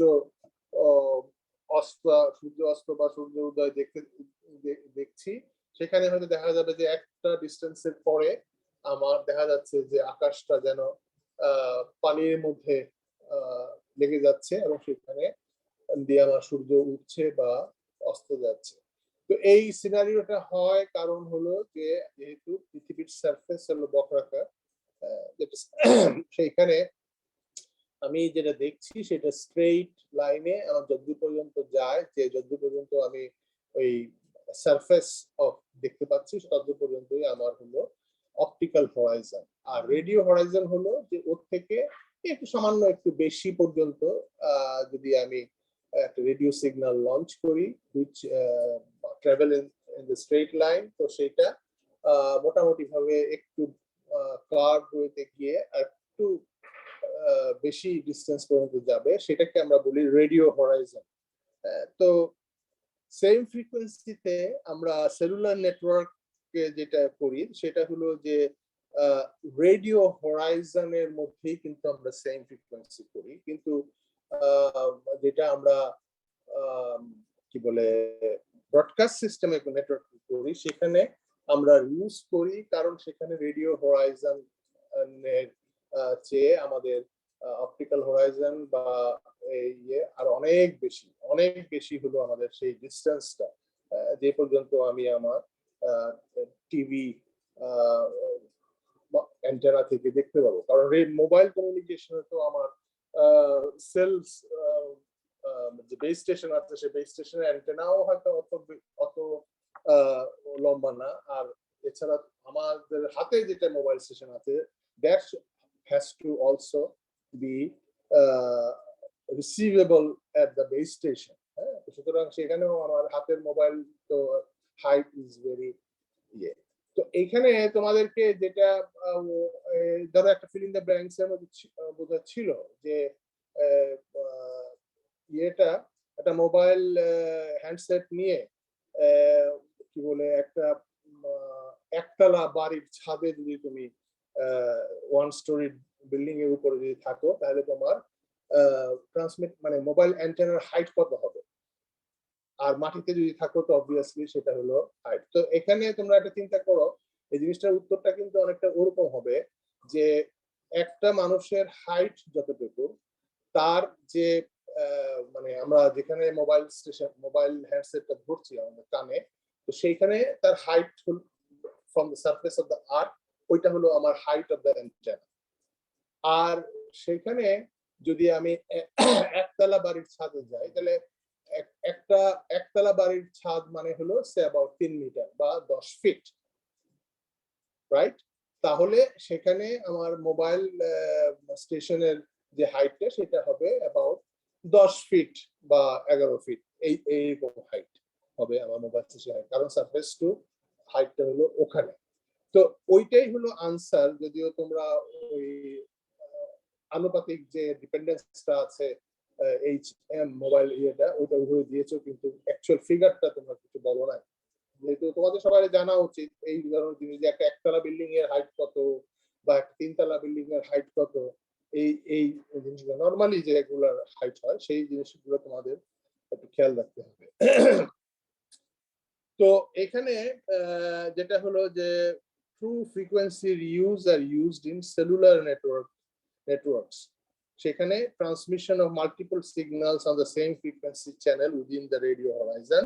অস্ত বা সূর্য উদয় দেখছি, সেখানে হয়তো দেখা যাবে যে একটা ডিস্টেন্সের পরে আমার দেখা যাচ্ছে যে আকাশটা যেন পানির মধ্যে লেগে যাচ্ছে এবং সেখানে দিয়ে আমার সূর্য উঠছে বা অস্ত যাচ্ছে। তো এই সিনারিওটা হয় কারণ হলো যে যেহেতু পৃথিবীর সারফেস হলো বক্রাকার, সেইখানে আমি যেটা দেখছি সেটা স্ট্রেইট লাইনে আমার যতদূর পর্যন্ত যায়, যে যতদূর পর্যন্ত আমি ওই সারফেস অফ দেখতে পাচ্ছি ততদূর পর্যন্তই আমার হলো অপটিক্যাল হরাইজন। আর রেডিও হরাইজন হলো যে ওর থেকে একটু সামান্য একটু বেশি পর্যন্ত যদি আমি একটা রেডিও সিগন্যাল লঞ্চ করি which travel in the straight line, তো সেটা মোটামুটি ভাবে একটু কার্ভ ওয়েতে গিয়ে একটু বেশি ডিসটেন্স পর্যন্ত যাবে, সেটাকে আমরা বলি রেডিও হরাইজন। তো সেম ফ্রিকোয়েন্সিতে আমরা সেলুলার নেটওয়ার্কে যেটা করি সেটা হলো যে রেডিও হরাইজনের মধ্যেই কিন্তু আমরা সেম ফ্রিকোয়েন্সি করি, কিন্তু যেটা আমরা কি বলে ব্রডকাস্ট সিস্টেমে নেটওয়ার্ক করি সেখানে আমরা ইউজ করি কারণ সেখানে রেডিও হরাইজন এর চেয়ে আমাদের অপটিক্যাল হরাইজন বা ইয়ে আর অনেক বেশি হলো আমাদের সেই ডিস্টেন্সটা যে পর্যন্ত আমি আমার টিভি অ্যান্টেনা থেকে দেখতে পাবো। কারণ এই মোবাইল কমিউনিকেশনে তো আমার সেলস যে বেস স্টেশন আছে সেই বেস স্টেশনের অ্যান্টেনাও হয়তো অত লম্বা না। আর এছাড়া আমাদের হাতে যেটা মোবাইল স্টেশন আছে that has to also be receivable at the base station. সুতরাং সেখানেও আমার হাতের মোবাইল তো হাইট ইজ ভেরি ইয়ে। তো এইখানে তোমাদেরকে যেটা ধরো একটা ফিল ইন দ্য ব্ল্যাঙ্কস এর মধ্যে বোঝাচ্ছিল যে ইয়েটা একটা মোবাইল হ্যান্ডসেট নিয়ে কি বলে একটা একতলা বাড়ির ছাদে যদি তুমি ওয়ান স্টোরি বিল্ডিং এর উপরে যদি থাকো তাহলে তোমার ট্রান্সমিট মানে মোবাইল অ্যান্টেনার হাইট কত হবে, আর মাটিতে যদি থাকো তো অবভিয়াসলি সেটা হলো হাইট। তো এখানে তোমরা একটা চিন্তা করো, এই জিনিসটার উত্তরটা কিন্তু অনেকটা ওরকম হবে যে একটা মানুষের হাইট যতটুকু তার যে মানে আমরা যেখানে মোবাইল হ্যান্ডসেটটা ধরছি আমাদের কানে, তো সেইখানে তার height from the surface of the earth ওইটা হলো আমার হাইট অফ দ্য অ্যান্টেনা। আর সেখানে যদি আমি একতলা বাড়ির ছাদে যাই তাহলে একতলা বাড়ির ছাদ মানে হলো সে অ্যাবাউট 3 মিটার বা 10 ফিট, রাইট? তাহলে সেখানে আমার মোবাইল স্টেশনের যে হাইটটা সেটা হবে অ্যাবাউট 10 ফিট বা 11 ফিট, এইরকম হাইট হবে আমার মোবাইল স্টেশনের, কারণ সারফেস টু হাইটটা হলো ওখানে। তো ওইটাই হলো আনসার, যদিও তোমরা ওই আনুপাতিক যে ডিপেন্ডেন্সটা আছে HM মোবাইল ইয়েটা ওইটা ওইভাবে দিয়েছো, কিন্তু অ্যাকচুয়াল ফিগারটা তোমরা কিছু বলো না। যেহেতু তোমাদের সবাই জানা উচিত এই ধরনের জিনিস, যে একটা একতলা বিল্ডিং এর হাইট কত বা একটা তিনতলা বিল্ডিং এর হাইট কত, এই এই জিনিসগুলো নর্মালি যে রেগুলার হাইট হয় সেই জিনিসগুলো তোমাদের একটু খেয়াল রাখতে হবে। তো এখানে যেটা হলো যে true frequency reuse are used in cellular networks. সেখানে transmission of multiple signals on the same frequency channel within the radio horizon.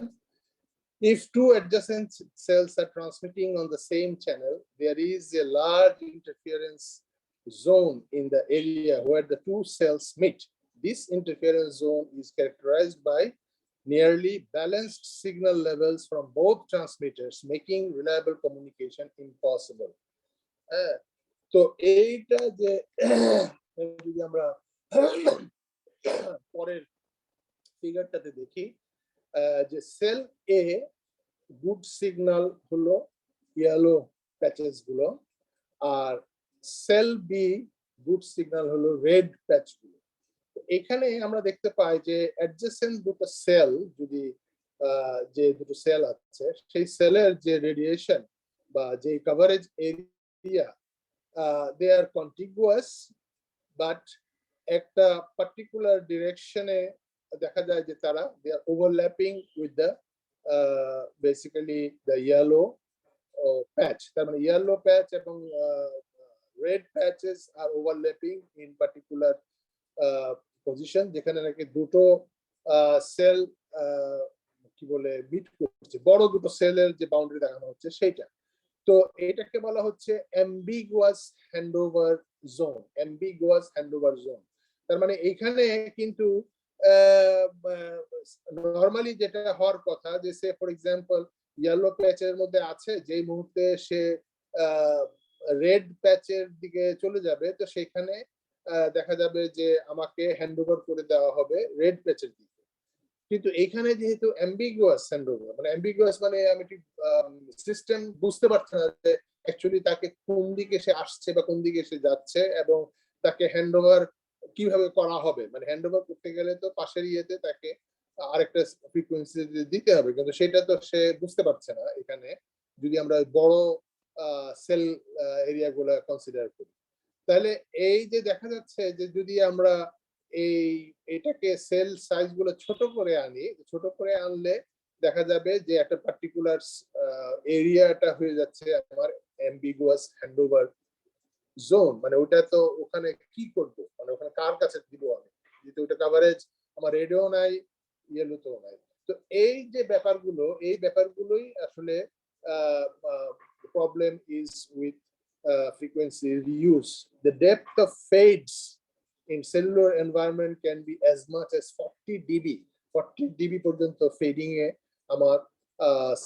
If two adjacent cells are transmitting on the same channel, there is a large interference zone in the area where the two cells meet. This interference zone is characterized by nearly balanced signal levels from both transmitters, making reliable communication impossible. তো এইটা যে যদি আমরা পরের ফিগারটাতে দেখি, যে sell a good signal হলো yellow patches গুলো, আর সেল বি গুড সিগন্যাল হলো রেড প্যাচ গুলো। এখানে আমরা দেখতে পাই যে অ্যাডজেসেন্ট দুটো সেল, যদি যে দুটো সেল আছে সেই সেলের যে রেডিয়েশন বা যে coverage area, they are contiguous, but একটা পার্টিকুলার ডিরেকশনে দেখা যায় যে তারা they are overlapping with the basically the yellow patch. তার মানে ইয়েলো প্যাচ এবং red patches are overlapping in particular position, যেখানে নাকি দুটো সেল কি বলে মিট করছে, বড় দুটো সেলের যে বাউন্ডারি দেখানো হচ্ছে সেইটা। তো এটাকে বলা হচ্ছে ambiguous handover zone, ambiguous handover zone. তার মানে এখানে কিন্তু নরমালি যেটা হওয়ার কথা, যে সে ফর এক্সাম্পল ইয়েলো প্যাচের মধ্যে আছে, যেই মুহূর্তে সে রেড প্যাচের দিকে চলে যাবে, তো সেখানে দেখা যাবে যে আমাকে হ্যান্ডওভার করে দেওয়া হবে রেড প্যাচের দিকে। কিন্তু এখানে যেহেতু অ্যাম্বিগুয়াস হ্যান্ডওভার, মানে অ্যাম্বিগুয়াস মানে আমি ঠিক সিস্টেম বুঝতে পারছি না যে অ্যাকচুয়ালি তাকে কোন দিকে সে আসছে বা কোন দিকে সে যাচ্ছে, এবং তাকে হ্যান্ডওভার কিভাবে করা হবে। মানে হ্যান্ডওভার করতে গেলে তো পাশের ইয়েতে তাকে আরেকটা ফ্রিকোয়েন্সি দিতে হবে, কিন্তু সেটা তো সে বুঝতে পারছে না এখানে, যদি আমরা বড় সেল এরিয়া গুলো কনসিডার করি। তাহলে এই যে দেখা যাচ্ছে যে যদি আমরা এটাকে সেল সাইজ গুলো ছোট করে আনি, ছোট করে আনলে দেখা যাবে যে একটা পার্টিকুলার এরিয়াটা হয়ে যাচ্ছে আমার অ্যাম্বিগুয়াস হ্যান্ডওভার জোন। মানে ওটা তো ওখানে কি করব, মানে ওখানে কার কাছে দিব আমি, যেহেতু ওটা কভারেজ আমার রেডিও নাই, ইয়েলোতেও নাই। তো এই যে ব্যাপারগুলোই আসলে problem is with frequency reuse. The depth of fades in cellular environment can be as much as 40 dB. 40 dB পর্যন্ত ফেডিং এ আমার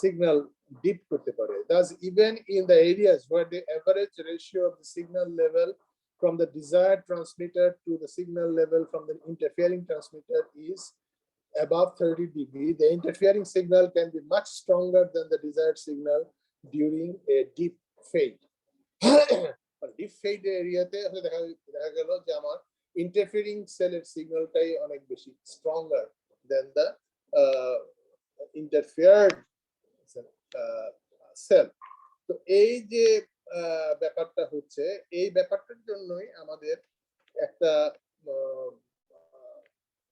সিগন্যাল ডিপ করতে পারে। Thus, even in the areas where the average ratio of the signal level from the desired transmitter to the signal level from the interfering transmitter is above 30 dB, the interfering signal can be much stronger than the desired signal during a deep fade. Deep fade এরিয়াতে দেখা গেল যে আমার interfering সেলের সিগন্যালটাই অনেক বেশি stronger than the ইন্টারফিয়ার্ড sell. তো এই যে ব্যাপারটা হচ্ছে, এই ব্যাপারটার জন্যই আমাদের একটা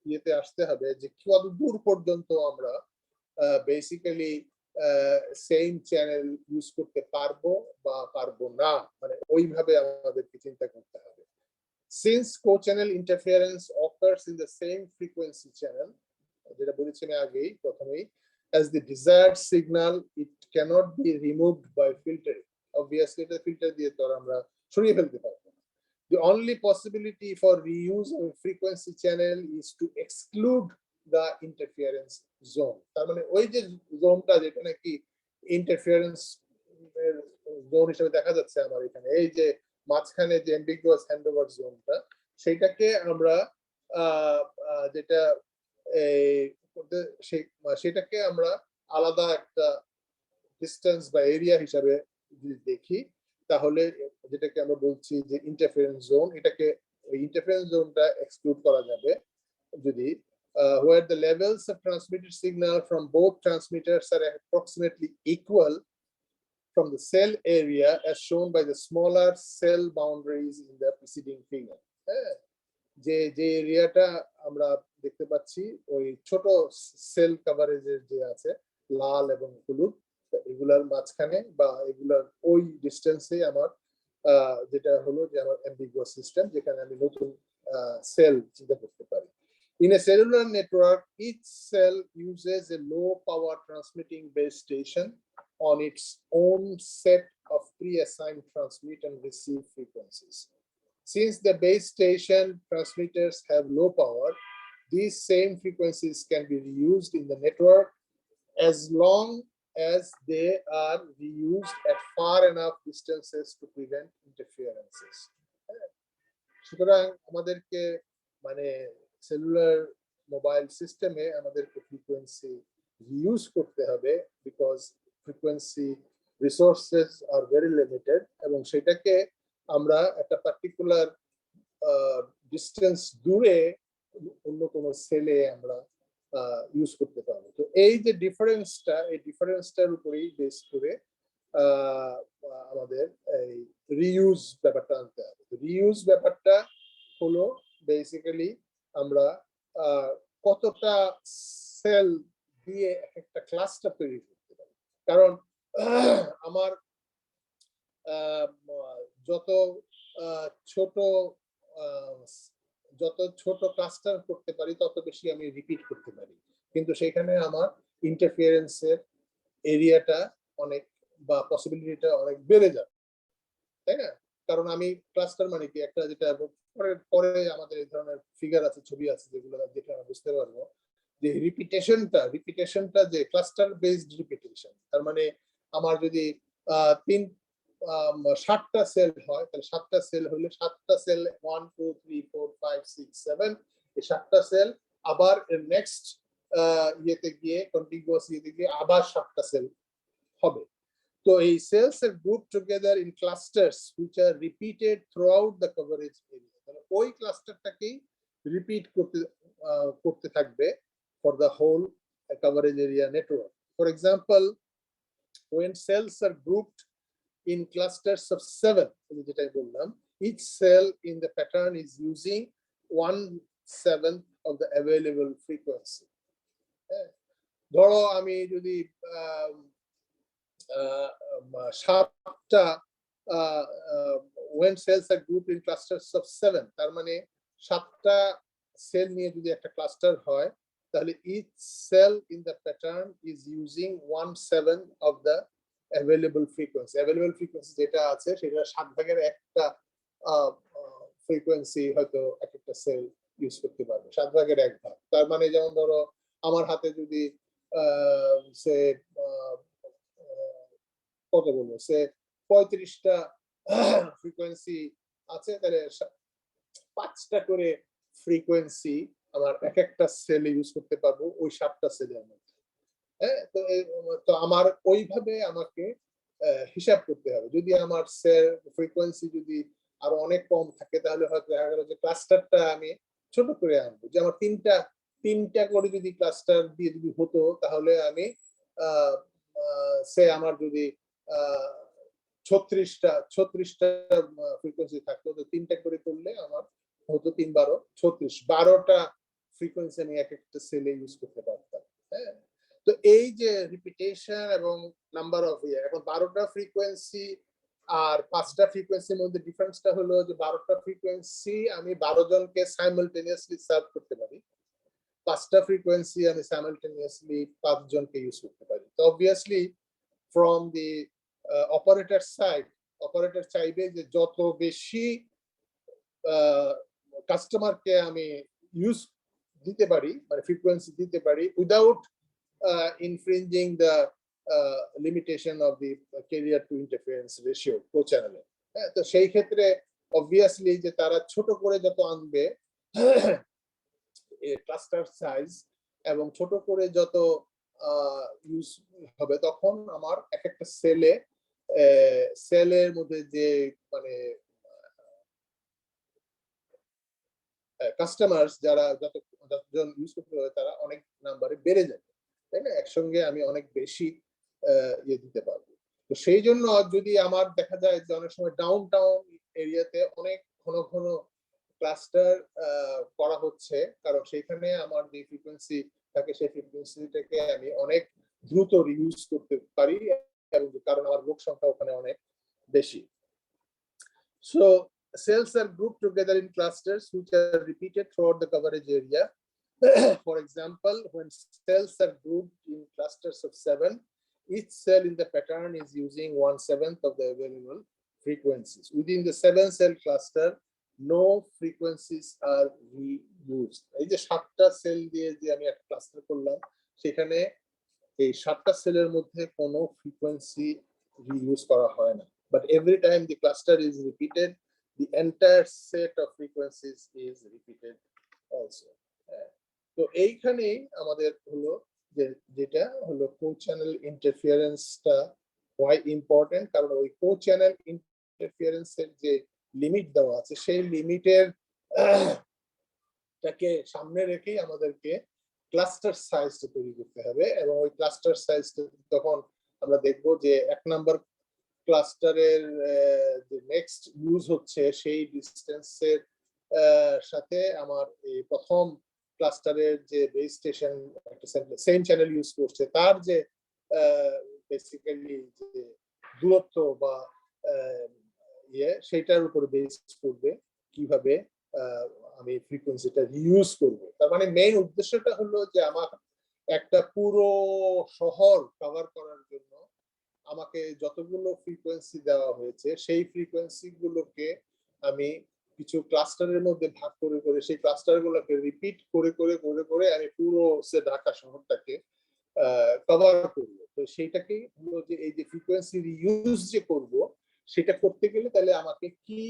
ইয়েতে আসতে হবে যে কত দূর পর্যন্ত আমরা বেসিক্যালি সেম চ্যানেল ইউজ করতে পারবো বা পারবো না, মানে ওইভাবে আমাদেরকে চিন্তা করতে হবে। Since co-channel interference occurs in the same frequency channel, যেটা বলেছি আমি আগেই প্রথমেই, as the desired signal, it cannot be removed by filtering. Obviously এটা ফিল্টার দিয়ে তো আমরা সরিয়ে ফেলতে পারবো না। The only possibility for reuse of frequency channel is to exclude the interference zone. তার মানে ওই যে জোনটা যেটা নাকি ইন্টারফিয়ারেন্স জোন হিসেবে দেখা যাচ্ছে আমার এখানে, এই যে মাঝখানে যে অ্যাম্বিগুয়াস হ্যান্ডওভার জোনটা, সেটাকে আমরা যেটা সেটাকে আমরা আলাদা একটা ডিস্টেন্স বা এরিয়া হিসাবে যদি দেখি, তাহলে যেটাকে আমরা বলছি যে ইন্টারফারেন্স জোন, এটাকে ওই ইন্টারফারেন্স জোনটা এক্সক্লুড করা যাবে যদি where the levels of transmitted signal from both transmitters are approximately equal from the cell area as shown by the smaller cell boundaries in the preceding figure. যে যে এরিয়াটা আমরা দেখতে পাচ্ছি ওই ছোট সেল কভারেজের যে আছে লাল এবং হলুদ, এগুলার মাঝখানে বা এগুলার ওই ডিস্টেন্সে আমার যেটা হলো যে আমার অ্যাম্বিগুয়াস সিস্টেম, যেখানে আমি নতুন সেল চিন্তা করতে পারি। In a cellular network, each cell uses a low power transmitting base station on its own set of pre-assigned transmit and receive frequencies. Since the base station transmitters have low power, these same frequencies can be reused in the network as long as they are reused at far enough distances to prevent interferences. সুতরাং আমাদেরকে মানে cellular mobile সিস্টেমে আমাদেরকে frequency reuse করতে হবে, because frequency resources are very limited, এবং সেটাকে আমরা একটা পার্টিকুলার ডিস্টেন্স দূরে অন্য কোনো সেলে আমরা ইউজ করতে পারবো। তো এই যে ডিফারেন্সটা, এই ডিফারেন্সটার উপরেই বেস করে আমাদের এই রিইউজ ব্যাপারটা আনতে হবে। তো রিইউজ ব্যাপারটা হলো বেসিক্যালি আমরা কতটা সেল দিয়ে একটা ক্লাস্টার তৈরি করতে পারি। কারণ আমার যত ছোট ক্লাস্টার করতে পারি তত বেশি আমি রিপিট করতে পারি, কিন্তু সেখানে আমার ইন্টারফিয়ারেন্সের এরিয়াটা অনেক বা পসিবিলিটিটা অনেক বেড়ে যাবে, তাই না? কারণ আমি ক্লাস্টার মানে কি একটা, যেটা পরে আমাদের এই ধরনের ফিগার আছে, ছবি আছে, যেগুলো দেখে আমরা বুঝতে পারবো যে রিপিটেশনটা যে ক্লাস্টার বেসড রিপিটেশন। তার মানে আমার যদি 7টা সেল হয়, তাহলে 7টা সেল হলে 7টা সেল 1 2 3 4 5 6 7, এই 7টা সেল আবার নেক্সট ইয়েতে গিয়ে কন্টিনিউয়াস ইয়েতে গিয়ে আবার 7টা সেল হবে। So a cells are grouped together in clusters which are repeated throughout the coverage area. ওই ক্লাস্টারটাকেই রিপিট করতে থাকবে for the whole coverage area network. For example, when cells are grouped in clusters of 7, যেটা বললাম, each cell in the pattern is using 1/7 of the available frequency. ধরো আমি যদি 7টা when cells are grouped in clusters of 7, তার মানে 7টা sell নিয়ে যদি একটা ক্লাস্টার হয়, তাহলে each cell in the pattern is using 1/7 of the available frequency. Available frequency যেটা আছে সেটা 7/1টা ফ্রিকোয়েন্সি হয়তো একটা সেল ইউজ করতে পারবে, 7/1 ভাগ। তার মানে যেমন ধরো আমার হাতে যদি সে কত বলবো, সে 35টা ফ্রিকোয়েন্সি আছে, তাহলে 5টা করে ফ্রিকোয়েন্সি আমার একটা সেলে ইউজ করতে পারবো ওই 7টা সেলের মধ্যে। হ্যাঁ, তো আমার ওইভাবে আমাকে হিসাব করতে হবে। যদি আমার সেল ফ্রিকোয়েন্সি যদি আরো অনেক কম থাকে, তাহলে হয়তো দেখা গেল যে ক্লাস্টারটা আমি ছোট করে আনবো। যে আমার তিনটা করে যদি ক্লাস্টার দিয়ে যদি হতো, তাহলে আমি সে আমার যদি 36টা ফ্রিকোয়েন্সি থাকতো, তো 3টা করে করলে আমার হতো 3 12 36, 12টা ফ্রিকোয়েন্সি আমি একটা সেলে ইউজ করতে পারতাম। হ্যাঁ, তো এই যে রিপিটেশন এবং নাম্বার অফ এখন 12টা ফ্রিকোয়েন্সি আর 5টা ফ্রিকোয়েন্সির মধ্যে ডিফারেন্সটা হলো যে 12টা ফ্রিকোয়েন্সি আমি 12 জনকে সাইমালটেনিয়াসলি সার্ভ করতে পারি, 5টা ফ্রিকোয়েন্সি আমি সাইমালটেনিয়াসলি 5 জনকে ইউজ করতে পারি। তো obviously from the operator side, operator চাইবে যে যত বেশি কাস্টমারকে আমি ইউজ দিতে পারি, মানে ফ্রিকোয়েন্সি দিতে পারি without infringing the limitation of the carrier to interference ratio co-channel. তো সেই ক্ষেত্রে অবভিয়াসলি যে তারা ছোট করে যত আনবে ক্লাস্টার সাইজ এবং ছোট করে যত ইউজ হবে, তখন আমার একটা সেলের মধ্যে যে মানে কাস্টমার্স যারা যতজন ইউজ করতে হবে তারা অনেক নাম্বারে বেড়ে যাবে, তাই না? একসঙ্গে আমি অনেক বেশি ইয়ে দিতে পারবো। তো সেই জন্য যদি আমার দেখা যায় যে অনেক সময় ডাউন টাউন এরিয়াতে অনেক ঘন ঘন ক্লাস্টার করা হচ্ছে, কারণ সেখানে আমার যে ফ্রিকোয়েন্সি থাকে সেই ফ্রিকোয়েন্সিটাকে আমি অনেক দ্রুত রিউজ করতে পারি, এবং কারণ আমার লোক সংখ্যা ওখানে অনেক বেশি। So cells are grouped together in clusters which are repeated throughout the coverage area. For example, when cells are grouped in clusters of 7, each cell in the pattern is using 1/7 of the available frequencies. Within the 7-cell cluster, no frequencies are reused. এই যে 7টা sell দিয়ে যে আমি একটা cluster করলাম, সেখানে এই 7টা সেলের মধ্যে কোনো ফ্রিকোয়েন্সি রিইউজ করা হয় না। But every time the cluster is repeated, the entire set of frequencies is repeated also. তো এইখানেই আমাদের হলো যেটা হলো কো-চ্যানেল ইন্টারফিয়ারেন্সটা why important, কারণ ওই কো-চ্যানেল ইন্টারফিয়ারেন্সের যে লিমিট দেওয়া আছে সেই লিমিটের টাকে সামনে রেখেই আমাদেরকে ক্লাস্টার সাইজটা তৈরি করতে হবে, এবং ওই ক্লাস্টার সাইজটা তখন আমরা দেখব যে 1 নাম্বার ক্লাস্টারের যে নেক্সট ইউজ হচ্ছে সেই ডিসটেন্সের সাথে আমার এই প্রথম ক্লাস্টারের যে বেস স্টেশন একটা সেম চ্যানেল ইউজ করছে তার যে বেসিক্যালি যে দূরত্ব বা সেটার উপর বেস করবে কিভাবে আমি ফ্রিকোয়েন্সিটা রিউজ করব। তার মানে মেইন উদ্দেশ্যটা হলো যে আমার একটা পুরো শহর কভার করার জন্য আমাকে যতগুলো ফ্রিকোয়েন্সি দেওয়া হয়েছে সেই ফ্রিকোয়েন্সি গুলোকে আমি কিছু ক্লাস্টারের মধ্যে ভাগ করে করে সেই ক্লাস্টারগুলোকে রিপিট করে করে করে করে আমি পুরো ঢাকা শহরটাকে কভার করব। তো সেইটাকে হলো যে এই যে ফ্রিকোয়েন্সি রিইউজ যে করব, সেটা করতে গেলে তাহলে আমাকে কি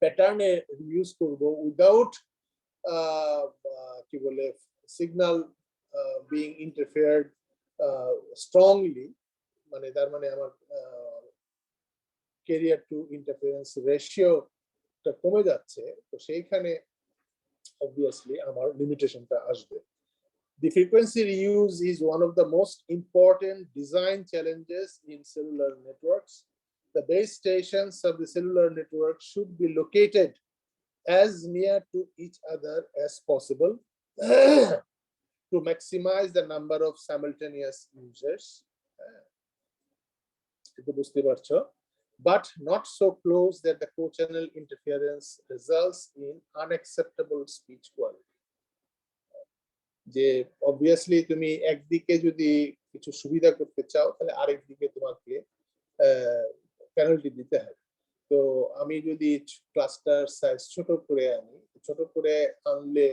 প্যাটার্নে রিইউজ করব উইদাউট কি বলে সিগন্যাল বিং ইন্টারফেয়ার্ড স্ট্রংলি, মানে তার মানে আমার ক্যারিয়ার টু ইন্টারফারেন্স রেশিওটা কমে যাচ্ছে, তো সেইখানে obviously আমার লিমিটেশনটা আসবে। The frequency reuse is one of the most important design challenges in cellular networks. The base stations of the cellular network should be located as near to each other as possible to maximize the number of simultaneous users. But not so close that the co-channel interference results in unacceptable speech quality. যে obviously তুমি একদিকে যদি কিছু সুবিধা করতে চাও তাহলে আরেক দিকে তোমাকে পেনাল্টি দিতে হবে। তো আমি যদি ক্লাস্টার সাইজ ছোট করে আনলে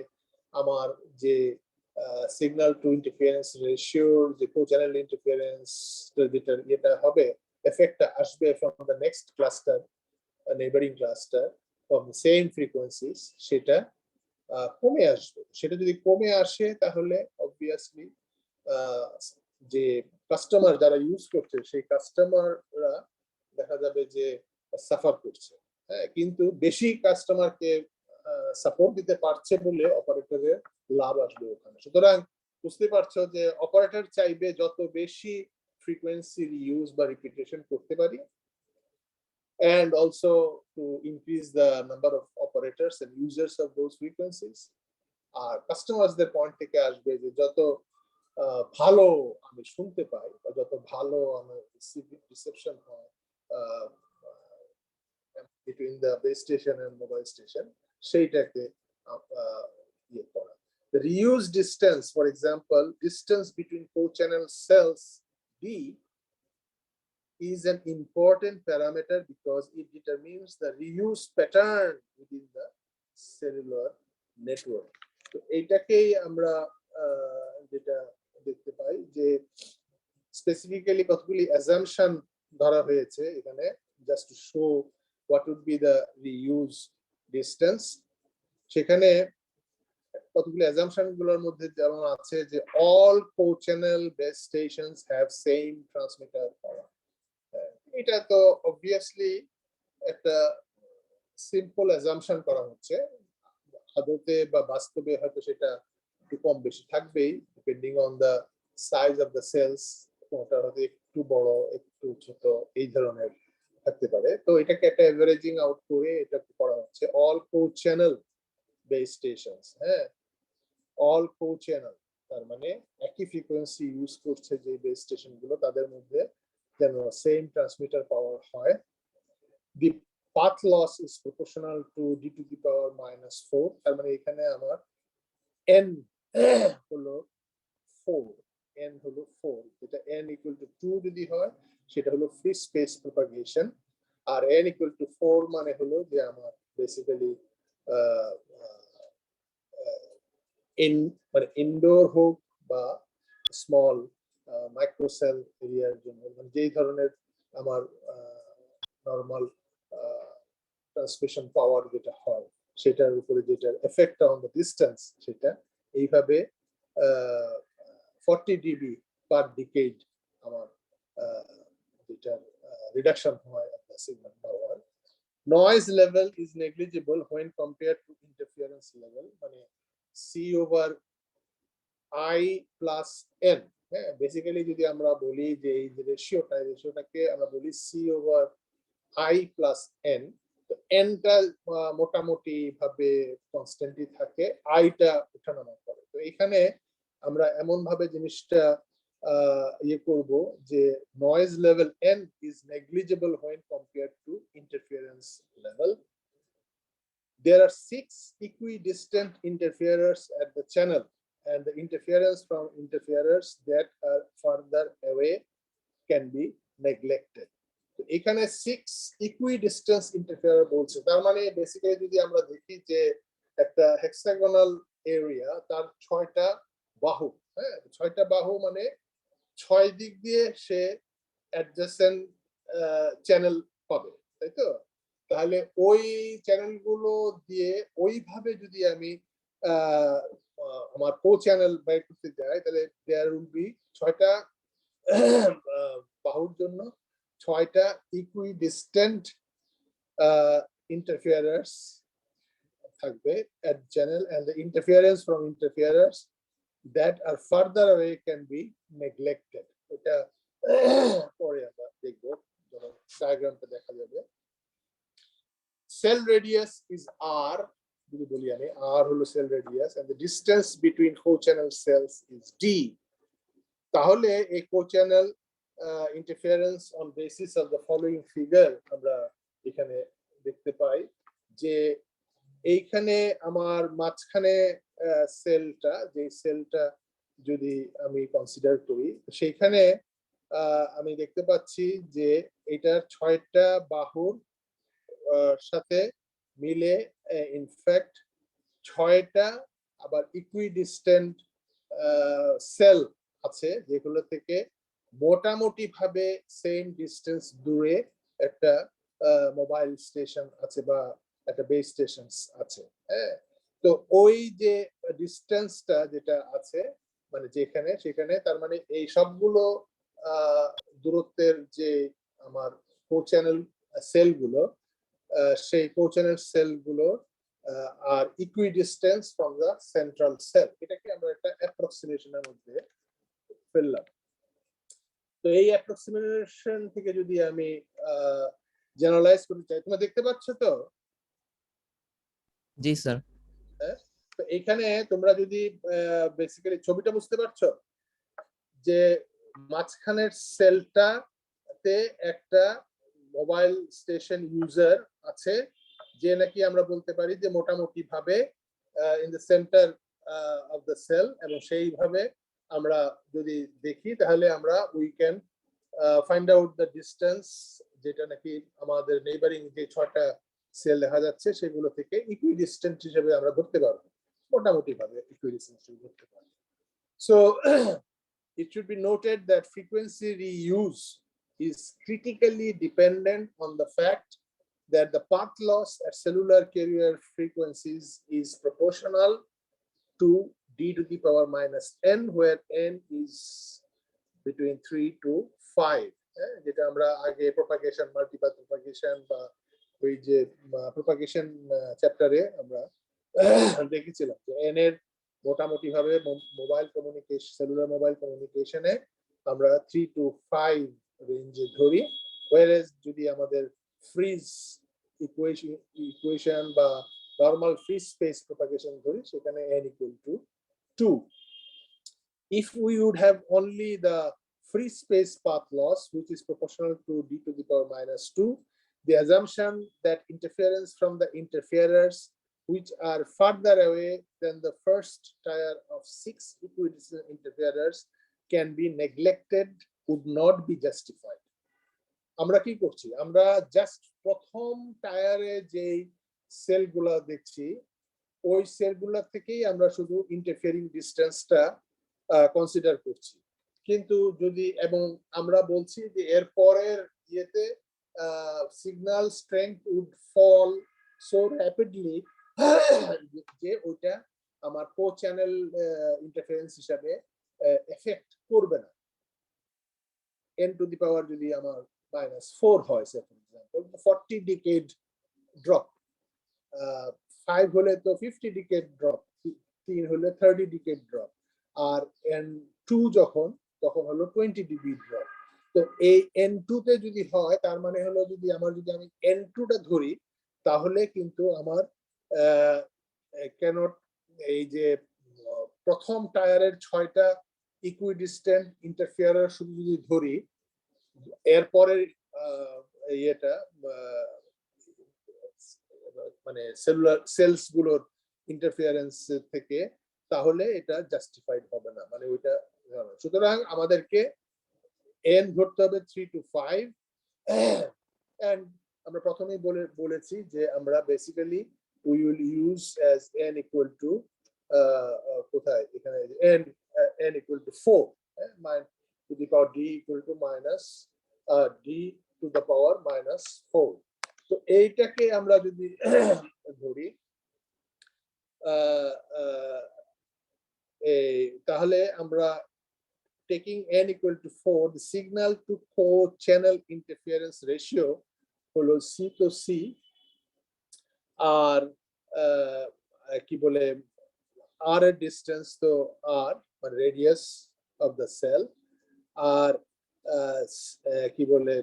আমার যে সিগন্যাল টু ইন্টারফারেন্স রেশিওর যে কো-চ্যানেল ইন্টারফারেন্স যেটা হবে, এফেক্টটা আসবে from the next cluster, neighbouring cluster from the same frequencies, সেটা কমে আসবে। সেটা যদি কমে আসে তাহলে অবভিয়াসলি যে কাস্টমার যারা ইউজ করছে সেই কাস্টমাররা দেখা যাবে যে সাফার করছে। হ্যাঁ, কিন্তু বেশি কাস্টমারকে সাপোর্ট দিতে পারছে বলে অপারেটরের লাভ আসবে ওখানে। সুতরাং বুঝতে পারছো যে অপারেটর চাইবে যত বেশি ফ্রিকোয়েন্সি রিউজ বা রিপিটেশন করতে পারি, and also to increase the number of operators and users of those frequencies. আর কাস্টমারদের পয়েন্ট থেকে আসবে যে যত ভালো আমি শুনতে পাই বা যত ভালো আমার রিসেপশন হয় between the base station and mobile station, সেইটাকে ইয়ে করা। The reuse distance, for example, distance between co-channel cells D is an important parameter because it determines the reuse pattern within the cellular network. তো এইটাকেই আমরা যেটা দেখতে পাই যে specifically কতগুলি assumption ধরা হয়েছে এখানে, just to show what would be the reuse distance. সেখানে কতগুলি অ্যাজাম্পশন গুলোর মধ্যে যেমন আছে যে all co-channel base stations have same transmitter power. এটা তো অবভিয়াসলি একটা সিম্পল অ্যাজাম্পশন করা হচ্ছে। আদতে বা বাস্তবে হয়তো সেটা একটু কম বেশি থাকবেই, depending on the size of the cells. কোনটা হয়তো একটু বড় একটু ছোট এই ধরনের থাকতে পারে। তো এটাকে একটা এভারেজিং আউট করে এটা করা হচ্ছে অল কো চ্যানেল বেস স্টেশনস। হ্যাঁ, অল কো চ্যানেল তার মানে একই ফ্রিকোয়েন্সি ইউজ করছে যে বেস স্টেশন গুলো, তাদের মধ্যে যেন সেম ট্রান্সমিটার পাওয়ার হয়। The path loss is proportional to d to the power -4। তার মানে এখানে আমার n হলো 4, n হলো 4, যেটা n ইকুয়াল টু 2 যদি হয় সেটা হলো ফ্রি স্পেস প্রপাগেশন, আর n ইকুয়াল টু 4 মানে হলো যে আমার বেসিক্যালি মানে ইনডোর হোক বা স্মল মাইক্রোসেল এরিয়ার জন্য, মানে যেই ধরনের আমার নর্মাল ট্রান্সমিশন পাওয়ার যেটা হয় সেটার উপরে যেটা এফেক্ট অন দ্য ডিস্টেন্স, সেটা এইভাবে 40 ডিবি পার ডিকেড আমার যেটা রিডাকশন হয় আপনার signal power. Noise level is negligible when compared to interference level, মানে C over I plus N। হ্যাঁ, বেসিক্যালি যদি আমরা বলি যে এই যে রেশিওটাকে আমরা বলি C over I plus N, তো N-টা মোটামুটি ভাবে কনস্ট্যান্টই থাকে, I-টা ওঠানামা করে। তো এখানে আমরা এমন ভাবে জিনিসটা ইয়ে করব যে noise level N is negligible when compared to interference level. There are 6 equidistant interferers at the channel, and the interference from interferers that are further away can be neglected. তো এখানে 6 equidistant interferer বলছে, তার মানে basically যদি আমরা দেখি যে একটা হেক্সাগোনাল এরিয়া, তার 6টা বাহু। হ্যাঁ, 6টা বাহু মানে 6 দিক দিয়ে সে অ্যাডজেসেন্ট চ্যানেল পাবে, তাই তো? তাহলে ওই চ্যানেলগুলো দিয়ে ওইভাবে যদি আমি আমার কো চ্যানেল বের করতে যাই, তাহলে দেয়ার উইল বি 6টা বাহুর জন্য 6টা ইকুইডিস্টেন্ট interferers থাকবে at channel, and the interference from interferers that are further away can be neglected. এটা পরে আমরা দেখব যখন ডায়াগ্রামটা দেখা যাবে। Cell radius is R, যদি বলি আমি R হলো cell radius, and the distance between co-channel cells is D। তাহলে এই co-channel interference on basis of the following figure আমরা এখানে দেখতে পাই যে এইখানে আমার মাঝখানে সেলটা, যে সেলটা যদি আমি কনসিডার করি, সেইখানে আমি দেখতে পাচ্ছি যে এটার 6টা বাহুর সাথে মিলে ইনফ্যাক্ট 6টা আবার ইকুইডিস্টেন্ট সেল আছে, যেগুলো থেকে মোটামুটি ভাবে সেম ডিস্টেন্স দূরে একটা মোবাইল স্টেশন আছে বা একটা বেস স্টেশন আছে। হ্যাঁ, তো ওই যে ডিস্টেন্সটা যেটা আছে মানে যেখানে সেখানে, তার মানে এই সবগুলো দূরত্বের যে আমার কো চ্যানেল সেলগুলো, সেই কো চ্যানেল সেলগুলো আর ইকুইডিস্টেন্স ফ্রম দ্য সেন্ট্রাল সেল, এটাকে আমরা একটা অ্যাপ্রক্সিমেশনের মধ্যে ফেললাম। তো এই অ্যাপ্রক্সিমেশন থেকে যদি আমি জেনারেলাইজ করতে চাই, তোমরা দেখতে পাচ্ছ তো? জি স্যার। হ্যাঁ, তো এখানে তোমরা যদি বেসিক্যালি ছবিটা বুঝতে পারছো যে মাঝখানের সেলটাতে একটা মোবাইল স্টেশন ইউজার আছে, যে নাকি আমরা বলতে পারি যে মোটামুটি ভাবে in the centre of the cell, এবং সেইভাবে আমরা যদি দেখি তাহলে আমরা we can find out the distance, যেটা নাকি আমাদের নেইবারিং যে 6টা সেল দেখা যাচ্ছে সেগুলো থেকে ইকুইডিস্টেন্ট হিসেবে আমরা ধরতে পারবো, মোটামুটি ভাবে ইকুইডিস্টেন্ট হিসেবে ধরতে পারবো। So it should be noted that frequency reuse is critically dependent on the fact that the path loss at cellular carrier frequencies is proportional to d to the power -n, where n is between 3 to 5, যেটা আমরা আগে propagation, multipath propagation বা ওই যে propagation চ্যাপ্টারে আমরা দেখেছিলাম যে এন এর মোটামুটি ভাবে মোবাইল কমিউনিকেশন, সেলুলার মোবাইল কমিউনিকেশনে আমরা 3 to 5 রেঞ্জে ধরি, whereas যদি আমাদের ফ্রিজ ইকুয়েশন বা নরমাল ফ্রি স্পেস প্রপাগেশন ধরি সেখানে n equal to 2. If we would have only the free space path loss, which is proportional to d to the power minus 2, the assumption that interference from the interferers which are further away than the first tier of 6 equidistant interferers can be neglected would not be justified. আমরা কি করছি, আমরা just প্রথম টায়ারে যে সেলগুলা দেখছি ওই সেলগুলা থেকেই আমরা শুধু ইন্টারফিয়ারিং ডিসটেন্সটা কনসিডার করছি, কিন্তু যদি এবং আমরা বলছি যে এর পরের ইয়েতে signal strength would fall so rapidly যে ওইটা আমার কো চ্যানেল ইন্টারফারেন্স হিসাবে এফেক্ট করবে না। n to the power যদি আমার -4 হয়, সে ফর এক্সাম্পল 40 ডিকেড ড্রপ, 5 হলে তো 50 ডিকেড ড্রপ, 3 হলে 30 ডিকেড ড্রপ, আর n2 যখন তখন হলো 20 ডিবি ড্রপ। তো এই n2 তে যদি হয় তার মানে হলো যদি আমি n2 টা ধরি তাহলে কিন্তু আমার ক্যানট এই যে প্রথম টায়ারের 6টা ইকুইডিস্টেন্ট ইন্টারফিয়ারার শুধু যদি ধরি এরপরের ইয়েটা মানে সেলুলার সেলস গুলোর ইন্টারফিয়ারেন্স থেকে, তাহলে এটা জাস্টিফাইড হবে না, মানে ওইটা। সুতরাং আমাদেরকে n ধরতে হবে 3 to 5, এন্ড আমরা প্রথমেই বলেছি যে আমরা basically we will use as n equal to কোথায় এখানে n equal to 4, to the power d equal to minus d to the power minus 4. তো এইটাকে আমরা যদি ধরি তাহলে আমরা taking n equal to 4, the signal to co-channel interference ratio হলো c to c, আর কি বলে r এর ডিসটেন্স তো r মানে রেডিয়াস অফ দ্য সেল, আর কি বলে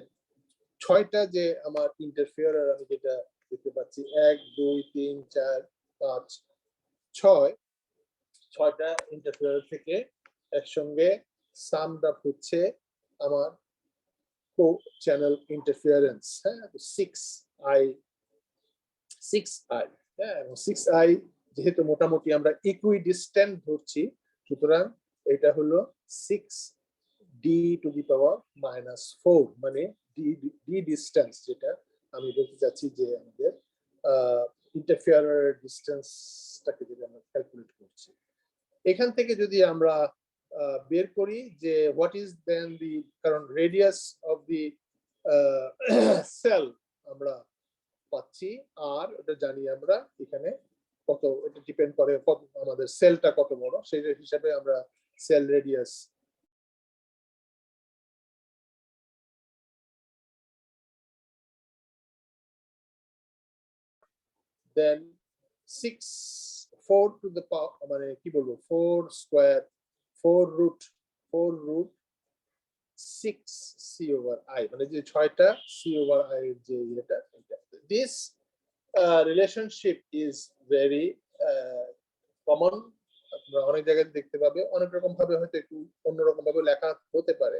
6টা যে আমার ইন্টারফিয়ারার আমি যেটা দেখতে পাচ্ছি 1 2 3 4 5 6টা ইন্টারফিয়ারার থেকে একসঙ্গে সামড আপ হচ্ছে আমার কো চ্যানেল ইন্টারফিয়ারেন্স, হ্যাঁ 6i, হ্যাঁ, এবং 6i যেহেতু মোটামুটি আমরা ইকুইডিস্ট্যান্ট ধরছি, সুতরাং এটা হলো 6d টু দি পাওয়ার -4, মানে d ডিসটেন্স, যেটা আমি বলতে চাচ্ছি যে আমাদের ইন্টারফিয়ারার ডিসটেন্সটাকে যদি আমরা ক্যালকুলেট করছি, এখান থেকে যদি আমরা বের করি যে হোয়াট ইজ দেন দি, কারণ রেডিয়াস অফ দি সেল আমরা পাচ্ছি, আর এটা জানি আমরা এখানে কত, এটা ডিপেন্ড করে কত আমাদের সেলটা কত বড়, সেই হিসাবে আমরা cell radius then 4 to the power মানে কি বলবো 4 square 4 root 6 c over i, মানে যে 6টা c over i এর যে এটা, this relationship is very common, আপনারা অনেক জায়গায় দেখতে পাবে, অনেক রকম ভাবে হয়তো একটু অন্যরকম ভাবে লেখা হতে পারে,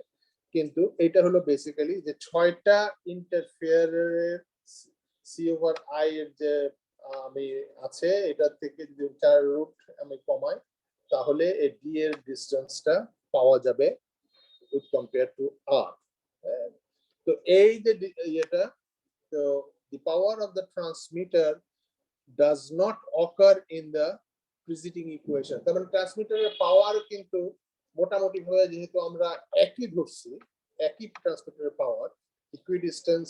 কিন্তু এটা হলো বেসিক্যালি যে 6টা ইন্টারফিয়ারের c over i এর যে আমি আছে এটা থেকে যদি 4 রুট আমি কমাই তাহলে এই d এর ডিসটেন্সটা পাওয়া যাবে with compared to r. তো এই যে এটা, তো the power of the transmitter does not occur in the preceding equation. তার মানে ট্রান্সমিটারের পাওয়ার কিন্তু মোটামুটি ভাবে যেহেতু আমরা একই ধরছি, একই ট্রান্সমিটারের পাওয়ার ইকুইডিস্টেন্স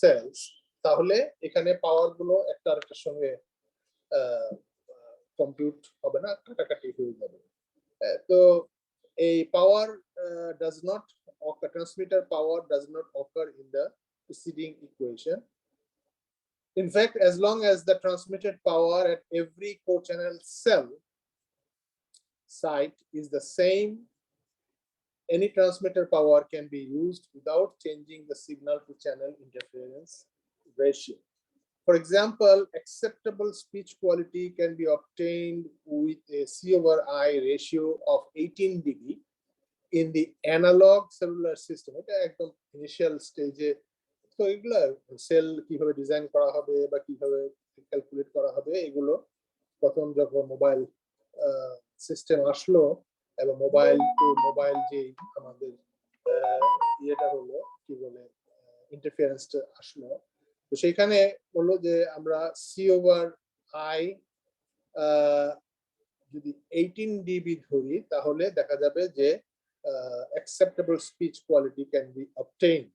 সেলস, তাহলে এখানে পাওয়ার গুলো একটা আরেকটার সঙ্গে কম্পিউট হবে না, কাটাকাটি হয়ে যাবে। তো এই পাওয়ার does not occur, transmitter power does not occur in the preceding equation. In fact, as long as the transmitted power at every co-channel cell site is the same, any transmitter power can be used without changing the signal to channel interference ratio. For example, acceptable speech quality can be obtained with a C/I ratio of 18 dB in the analog cellular system. এটা একদম initial স্টেজে, তো এগুলো sell কিভাবে design করা হবে বা কিভাবে ক্যালকুলেট করা হবে, এগুলো প্রথম যখন মোবাইল সিস্টেম আসলো এবং মোবাইল টু মোবাইল যে আমাদের ইয়েটা হলো, কি বলে, ইন্টারফারেন্সটা আসলো, তো সেখানে বললো যে আমরা C/I যদি 18 dB ধরি, তাহলে দেখা যাবে যে acceptable speech quality can be obtained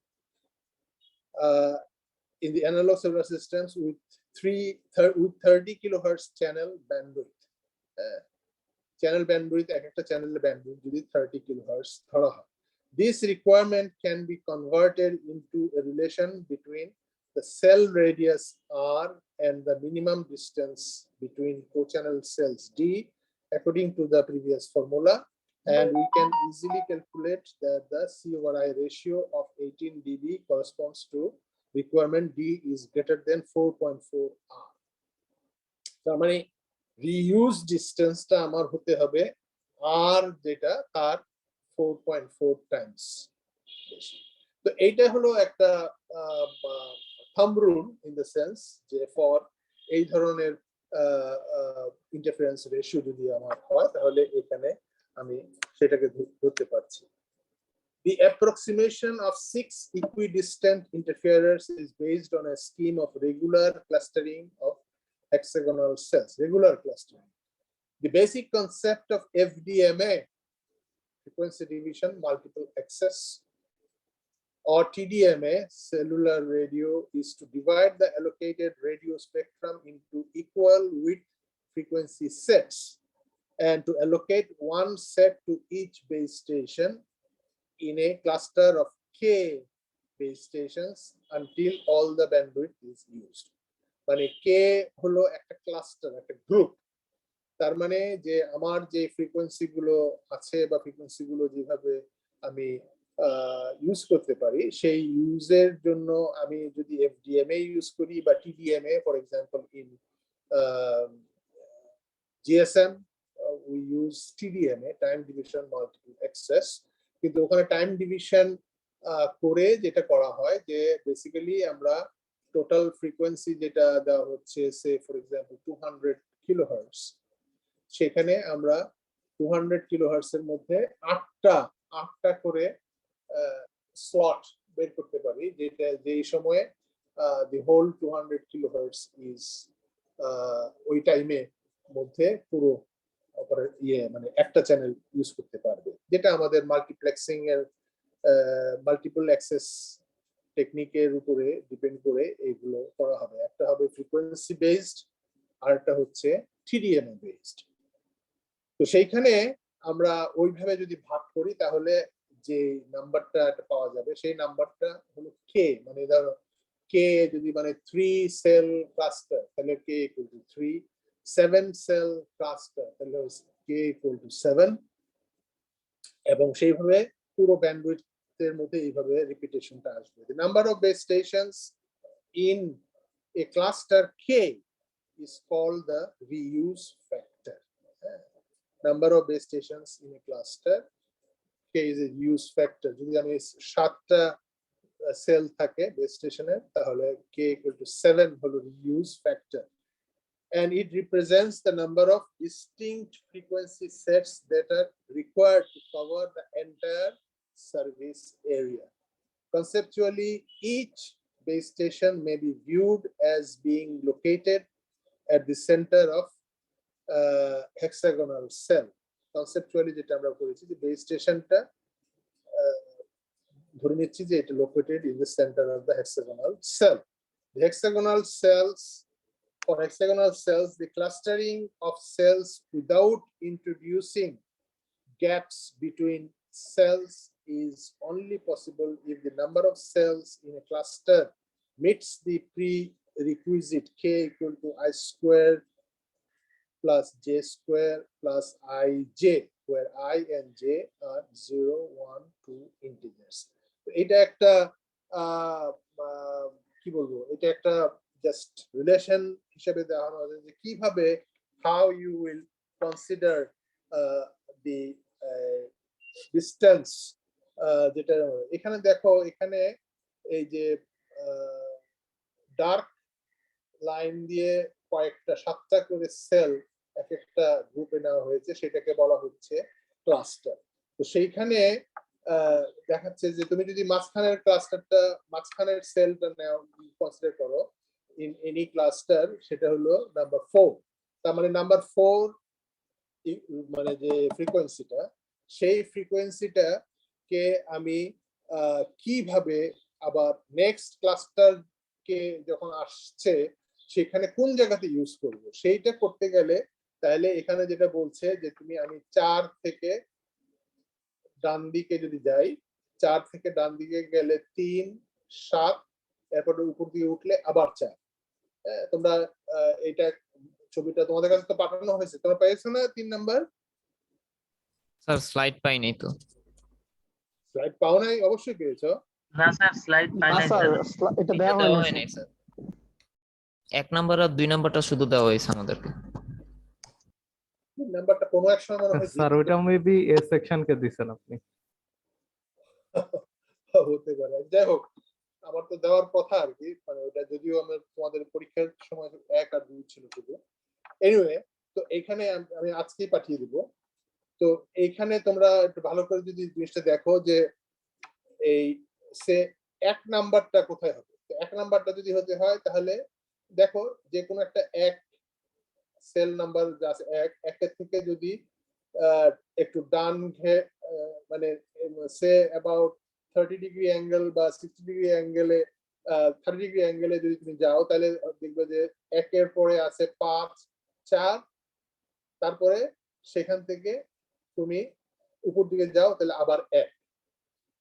in the analog cellular systems with 30 kilohertz channel bandwidth. Channel bandwidth, একটা চ্যানেলের bandwidth যদি 30 kilohertz ধরা হয়. This requirement can be converted into a relation between the cell radius R and the minimum distance between co-channel cells D according to the previous formula, and we can easily calculate that the C/I ratio of 18 dB corresponds to requirement D is greater than 4.4 R. তার মানে reuse ডিসটেন্সটা আমার হতে হবে R যেটা তার 4.4 Times বেশি। তো এইটা হলো একটা thumb rule in the sense যে ফর এই ধরনের ইন্টারফারেন্স রেশিও যদি আমার হয়, তাহলে এখানে আমি সেটাকে ধরতে পারছি। The approximation of 6 equidistant interferers is based on a scheme of regular clustering of hexagonal cells, regular clustering. The basic concept of FDMA, frequency division multiple access, or TDMA, cellular radio, is to divide the allocated radio spectrum into equal width frequency sets and to allocate one set to each base station in a cluster of K base stations until all the bandwidth is used. মানে কে হলো একটা cluster, একটা group. তার মানে যে আমার যে frequency গুলো আছে বা ফ্রিকোয়েন্সি গুলো যেভাবে আমি ইউজ করতে পারি, সেই ইউজের জন্য আমি যদি এফডিএমএ ইউজ করি বা টিডিএমএ, for example in GSM we use টিডিএমএ, time division multiple access. কিন্তু ওখানে টাইম ডিভিশন করে যেটা করা হয় যে বেসিক্যালি আমরা টোটাল ফ্রিকোয়েন্সি যেটা দেওয়া হচ্ছে, সে ফর এক্সাম্পল 200 কিলোহার্টজ, সেখানে আমরা 200 কিলোহার্টজ এর মধ্যে আটটা করে স্লট বের করতে পারি, যেটা যেই সময়ে দি হোল 200 কিলোহার্টজ ইজ ওই টাইমে মধ্যে পুরো মানে একটা চ্যানেল ইউজ করতে পারবে, যেটা আমাদের মাল্টিপ্লেক্সিং এর মাল্টিপল অ্যাক্সেস টেকনিকের উপরে ডিপেন্ড করে এইগুলো করা হবে। একটা হবে ফ্রিকোয়েন্সি বেসড, আর একটা হচ্ছে টিডিএমএ বেসড। তো সেইখানে আমরা ওইভাবে যদি ভাগ করি, তাহলে যে নাম্বারটা পাওয়া যাবে সেই নাম্বারটা হলো কে। মানে ধরো কে যদি মানে 3 সেল ক্লাস্টার, তাহলে K equal to 3, 7 sell cluster, তাহলে কে ইকুয়াল টু 7, এবং সেইভাবে পুরো ব্যান্ডউইথ এর মধ্যে এইভাবে রিপিটেশনটা আসবে। The number of base stations in a cluster K is called the reuse factor. Number of base stations in a cluster K is a reuse factor. যদি আমি 7টা সেল থাকে বেস স্টেশনে, তাহলে K equal to 7 হলো reuse factor, and it represents the number of distinct frequency sets that are required to cover the entire service area. Conceptually, each base station may be viewed as being located at the center of hexagonal cell. Conceptually যেটা আমরা করেছি যে base stationটা ধরে নিচ্ছি যে এটা located in the center of the hexagonal cell. The hexagonal cells, for hexagonal cells, the clustering of cells without introducing gaps between cells is only possible if the number of cells in a cluster meets the requisite k equal to I squared plus j square plus ij, where I and j are 0, 1, 2 integers. এটা একটা কি বলবো, এটা একটা just relation হিসেবে দেখানো হয়েছে যে কিভাবে how you will consider the distance, যেটা এখানে দেখো, এখানে এই যে ডার্ক লাইন দিয়ে কয়েকটা 7টা করে সেল এক একটা গ্রুপে নেওয়া হয়েছে, সেটাকে বলা হচ্ছে ক্লাস্টার। তো সেইখানে দেখাচ্ছে যে তুমি যদি মাঝখানের ক্লাস্টারটা, মাঝখানের সেলটা নেওয়া কনসিডার করো ইন এনি ক্লাস্টার, সেটা হলো নাম্বার 4। তার মানে নাম্বার 4 মানে যে ফ্রিকোয়েন্সিটা, সেই ফ্রিকোয়েন্সিটা কে আমি কিভাবে আবার নেক্সট ক্লাস্টার কে যখন আসছে সেখানে কোন জায়গাতে ইউজ করব, সেইটা করতে গেলে তাহলে এখানে যেটা বলছে যে তুমি আমি 4 থেকে ডান দিকে যদি যাই, 4 থেকে ডান দিকে গেলে 3, 7, এরপরে উপর দিকে উঠলে আবার 4। তোমরা এটা ছবিটা তোমাদের কাছে তো পাঠানো হয়েছে, তোমরা পেয়েছো না 3 নাম্বার? স্যার স্লাইড পাই নাই তো। স্লাইড পাও নাই? অবশ্যই পেয়েছো। না স্যার, স্লাইড পাই নাই স্যার স্যার। এটা এটা দেওয়া দেওয়া হয়নি হয় নাই স্যার। 1 নাম্বার আর 2 নাম্বারটা শুধু দেওয়া হয়েছে আমাদেরকে। 3 নাম্বারটা কোনো এক সময় মনে হয় স্যার ওইটা মেবি এ সেকশন কে দিবেন আপনি। হতে পারে, যাই হোক আমার তো দেওয়ার কথা আর কি, মানে ওটা যদিও আমার তোমাদের পরীক্ষার সময় 1 আর 2 ছিল শুধু। এনিওয়ে, তো এইখানে আমি আজকেই পাঠিয়ে দিব। তো এইখানে তোমরা একটু ভালো করে যদি জিনিসটা দেখো যে এই সে 1 নাম্বারটা কোথায় হবে। তো 1 নাম্বারটা যদি হতে হয় তাহলে দেখো যে কোনো একটা 1 সেল নাম্বার যা আছে 1 এর থেকে যদি একটু ডান মানে সে অ্যাবাউট 30 ডিগ্রি অ্যাঙ্গেল বা 60 ডিগ্রি অ্যাঙ্গেলে 30 ডিগ্রি অ্যাঙ্গেলে যদি তুমি যাও তাহলে দেখবে যে 1 এর পরে আছে 5, 4, তারপরে সেখান থেকে তুমি উপর দিকে যাও তাহলে আবার 1,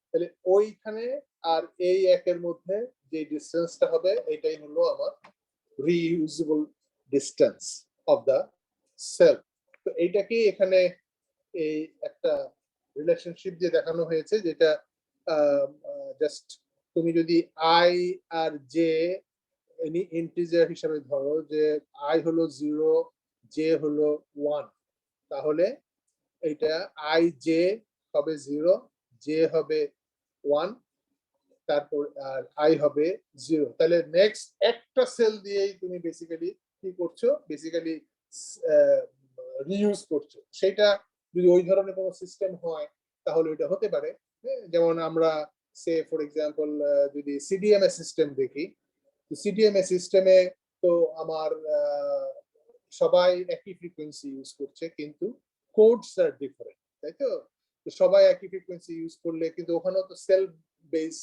তাহলে ওইখানে আর এই 1 এর মধ্যে যে ডিসটেন্সটা হবে এটাই হলো আমার reusable distance of the cell. তো এইটাকে এখানে এই একটা রিলেশনশিপ দিয়ে দেখানো হয়েছে, যেটা জাস্ট তুমি যদি I R J any integer হিসাবে ধরো যে আই হলো 0, জে হলো 1, তাহলে এটা আই জে হবে 0, জে হবে 1, তারপর আর আই হবে 0। তাহলে নেক্সট একটা সেল দিয়েই তুমি বেসিক্যালি কি করছো, বেসিক্যালি রিইউজ করছো। সেটা যদি ওই ধরনের কোনো সিস্টেম হয় তাহলে এটা হতে পারে। যেমন আমরা সে ফর এক্সাম্পল যদি সিডিএমএ সিস্টেম দেখি, সিডিএমএ সিস্টেমে তো আমার সবাই একই ফ্রিকোয়েন্সি ইউজ করছে কিন্তু কোডস আর ডিফারেন্ট, তাই তো? সবাই একই ফ্রিকোয়েন্সি ইউজ করলে কিন্তু ওখানেও তো সেল বেস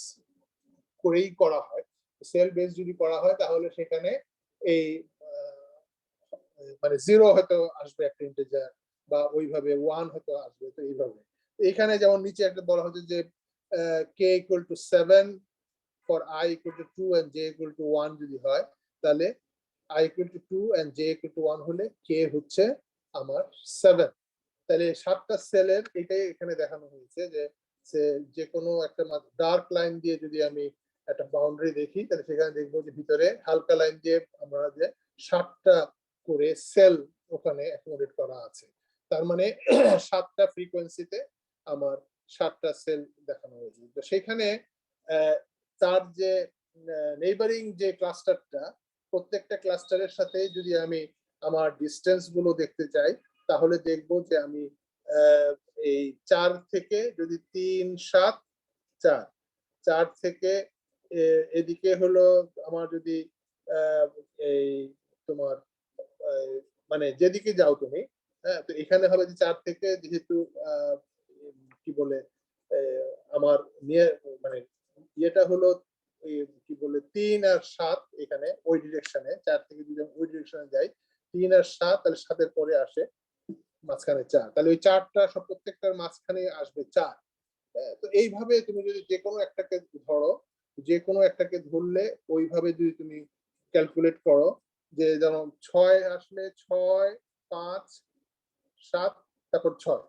করেই করা হয়। সেল বেস যদি করা হয় তাহলে সেখানে এই মানে 0 হয়তো আসবে একটা ইন্টিজার, বা ওইভাবে 1 হয়তো আসবে। তো এইভাবে এখানে যেমন নিচে একটা বলা হচ্ছে যে k equal to 7 for I equal to 2 and j equal to 1 যদি হয়, তাহলে I equal to 2 and j equal to 1 হলে k হচ্ছে আমার 7। তাহলে 7টা সেলের এটাই এখানে দেখানো হয়েছে যে যে কোনো একটা ডার্ক লাইন দিয়ে যদি আমি একটা বাউন্ডারি দেখি তাহলে সেখানে দেখবো যে ভিতরে হালকা লাইন দিয়ে আমরা যে 7টা করে সেল ওখানে অ্যাকোমোডেট করা আছে। তার মানে 7টা ফ্রিকোয়েন্সিতে আমার 7টা সেল দেখানো হয়েছে। তো সেখানে তার যে নেইবারিং যে ক্লাস্টারটা, প্রত্যেকটা ক্লাস্টারের সাথে যদি আমি আমার ডিস্টেন্স গুলো দেখতে চাই তাহলে দেখবো যে আমি এই 4 থেকে যদি 3, 7, 4, 4 থেকে এদিকে হলো আমার যদি এই তোমার মানে যেদিকে যাও তুমি, হ্যাঁ, তো এখানে হবে যে 4 থেকে যেহেতু কি বলে আমার নিয়ে মানে ইয়েটা হলো কি বলে 3 আর 7, এখানে ওই ডিরেকশনে 4 থেকে যদি ওই ডিরেকশনে যাই 3 আর 7, তাহলে 7 এর পরে আসে মাঝখানে 4, তাহলে ওই 4টা সব প্রত্যেকটার মাঝখানে আসবে 4। তো এইভাবে তুমি যদি যে কোনো একটাকে ধরো, যে কোনো একটাকে ধরলে ওইভাবে যদি তুমি ক্যালকুলেট করো যে যেমন 6 আসলে 6 5 7 তারপর 6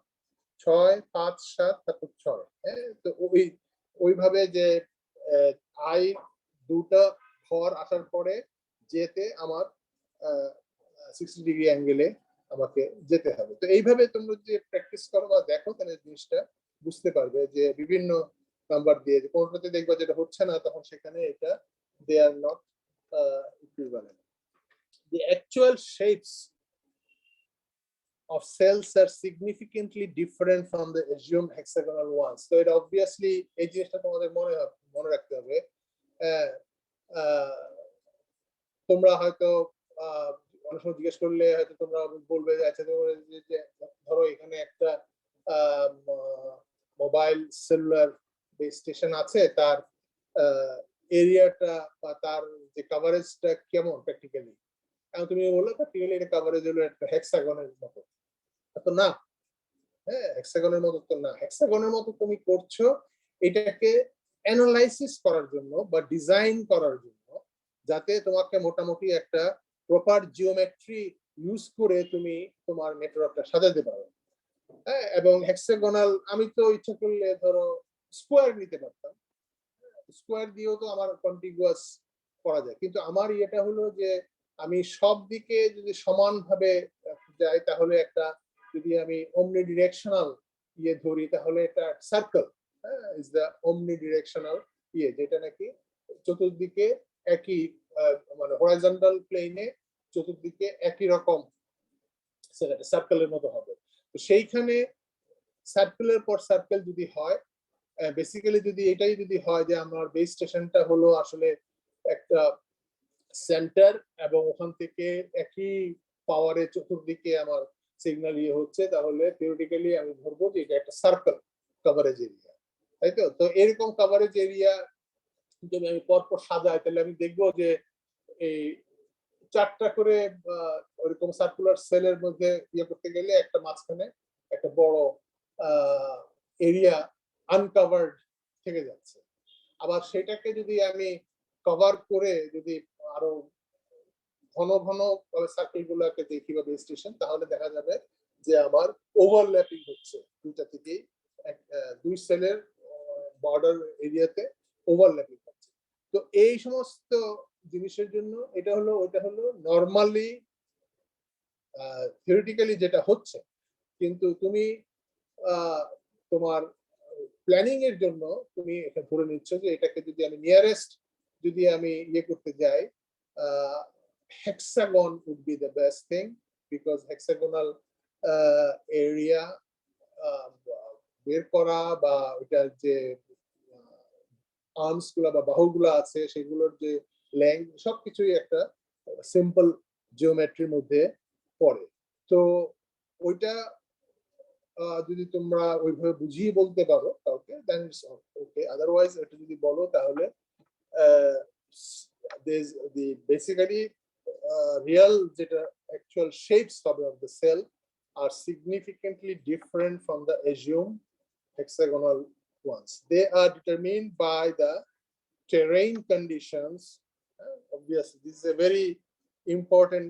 6 5 7 তারপর 6, হ্যাঁ? তো ওইভাবে যে আই দুটো ঘর আসার পরে যেতে আমার 60 ডিগ্রি অ্যাঙ্গেলে আমাকে যেতে হবে। তো এইভাবে তোমরা যদি প্র্যাকটিস করো বা দেখো তাহলে জিনিসটা বুঝতে পারবে যে বিভিন্ন নাম্বার দিয়ে যে কোনটাতে দেখবা যেটা হচ্ছে না তখন সেখানে এটা they are not equivalent. The actual shapes of cells are significantly different from the assumed hexagonal ones. So it obviously এই জিনিসটা তোমাদের মনে রাখতে হবে। তোমরা হয়তো অনেক সময় জিজ্ঞেস করলে হয়তো তোমরা বলবে যে আচ্ছা ধরো এখানে একটা মোবাইল সেলুলার বেস স্টেশন আছে, তার এরিয়াটা বা তার যে কভারেজটা কেমন প্র্যাকটিক্যালি, এখন তুমি বললো প্র্যাকটিক্যালি এটা কভারেজ হলো একটা হেক্সাগনের মতো। তো না, হ্যাঁ, হেক্সাগনের মতো তো না। হেক্সাগনের মতো তুমি করছো এটাকে অ্যানালাইসিস করার জন্য বা ডিজাইন করার জন্য, যাতে তোমাকে মোটামুটি একটা প্রপার জিওমেট্রি ইউজ করে তুমি তোমার নেটওয়ার্কটা সাজাতে পারো। হ্যাঁ, এবং হেক্সাগোনাল আমি তো ইচ্ছা করলে ধরো স্কোয়ার নিতে পারতাম, স্কোয়ার দিয়েও তো আমার কন্টিগুয়াস করা যায়, কিন্তু আমার ইয়েটা হলো যে আমি সব দিকে যদি সমানভাবে যাই তাহলে একটা, যদি আমি omni directional ইয়ে ধরি তাহলে এটা সার্কেল, হ্যাঁ, ইজ দ্য omni directional ইয়ে, যেটা নাকি চতুর্দিকে একই মানে হরাইজন্টাল প্লেনে চতুর্দিকে একই রকম সার্কেলের মতো হবে। তো সেইখানে সার্কেলের পর সার্কেল যদি হয়, বেসিক্যালি যদি এটাই যদি হয় যে আমার বেস স্টেশনটা হলো আসলে একটা সেন্টার এবং ওখান থেকে একই পাওয়ারে চতুর্দিকে আমার সিগন্যাল ইয়ে হচ্ছে, তাহলে থিওরিটিক্যালি আমি ধরবো যে এটা একটা সার্কেল কভারেজ এরিয়া, তাই তো? তো এরকম কভারেজ এরিয়া যদি আমি পরপর সাজাই তাহলে আমি দেখবো যে এই 4টা করে ওরকম সার্কুলার সেলের মধ্যে ইয়ে করতে গেলে একটা মাঝখানে একটা বড় এরিয়া আনকভার্ড থেকে যাচ্ছে। আবার সেটাকে যদি আমি কভার করে যদি আরো ঘন ঘন সার্কেল গুলোকে দেখি বা বেস স্টেশন, তাহলে দেখা যাবে যে আমার ওভারল্যাপিং হচ্ছে দুইটা থেকেই, দুই সেলের বর্ডার এরিয়াতে ওভারল্যাপিং হচ্ছে। তো এই সমস্ত জিনিসের জন্য এটা হলো ওইটা হলো নর্মালি থিওরিটিক্যালি যেটা হচ্ছে, কিন্তু তুমি তোমার প্ল্যানিং এর জন্য তুমি এটা ধরে নিচ্ছ যে এটাকে যদি আমি নিয়ারেস্ট যদি আমি ইয়ে করতে যাই, hexagon would be the best thing because hexagonal area বের করা বা এটার যে আর্মস গুলা বা বাহুগুলা আছে সেগুলোর যে লেংথ সবকিছুই একটা সিম্পল জিওমেট্রির মধ্যে পড়ে। তো ওইটা যদি তোমরা ওইভাবে বুঝিয়ে বলতে পারো কাউকে দেন ইটস ওকে, আদারওয়াইজ এটা যদি বলো তাহলে the basically real যেটা actual shapes of the cell are significantly different from the assumed hexagonal ones. They are determined by the terrain conditions. Obviously this is a very important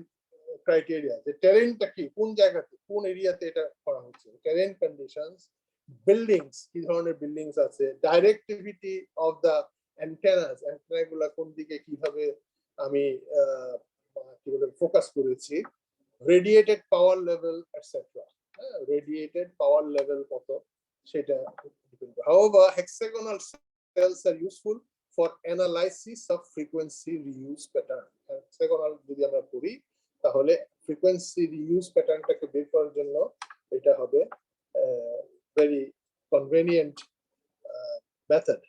criteria. The terrain টা কি, কোন জায়গাতে কোন এরিয়াতে এটা করা হচ্ছে, terrain conditions, buildings কি ধরনের বিল্ডিংস আছে, ডাইরেক্টিভিটি অফ দা অ্যান্টেনাস, অ্যান্টেনা গুলা কোন দিকে কিভাবে আমি কি বলে ফোকাস করেছি, radiated power level etcetera, radiated power level কত সেটা ডিপেন্ড করে। However, hexagonal cells are useful for analysis of frequency reuse pattern. Hexagonal যদি আমরা করি তাহলে ফ্রিকোয়েন্সি রিইউজ প্যাটার্নটাকে বের করার জন্য এটা হবে very convenient method.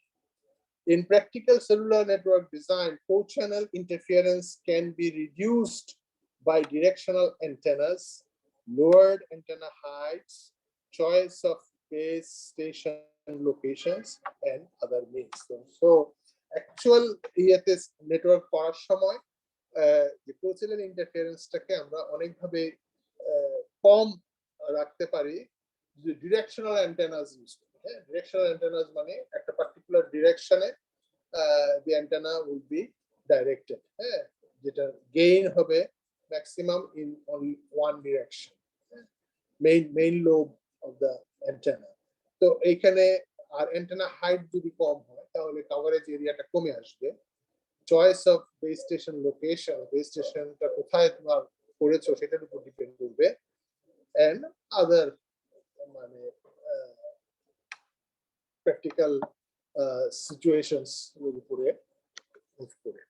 In practical cellular network design, co-channel interference can be reduced by directional antennas, lowered antenna heights, choice of base station locations, and other means. So actual network করার সময় যে co-channel interference-টাকে আমরা অনেকভাবে কম রাখতে পারি যে directional অ্যান্টেনাস use করি। হ্যাঁ, ডিরেকশনাল অ্যান্টেনাস মানে একটা পার্টিকুলার ডিরেকশনে the antenna will be directed, হ্যাঁ, যেটা গেইন হবে maximum in only one direction, main lobe of the antenna. তো এইখানে আর অ্যান্টেনা হাইট যদি কম হয় তাহলে কভারেজ এরিয়াটা কমে আসবে। Choice of base station location, base স্টেশনটা কোথায় তোমার করেছো সেটার উপর ডিপেন্ড করবে, এন্ড আদার মানে প্র্যাকটিক্যাল সিচুয়েশনস এর উপরে মুভ করে।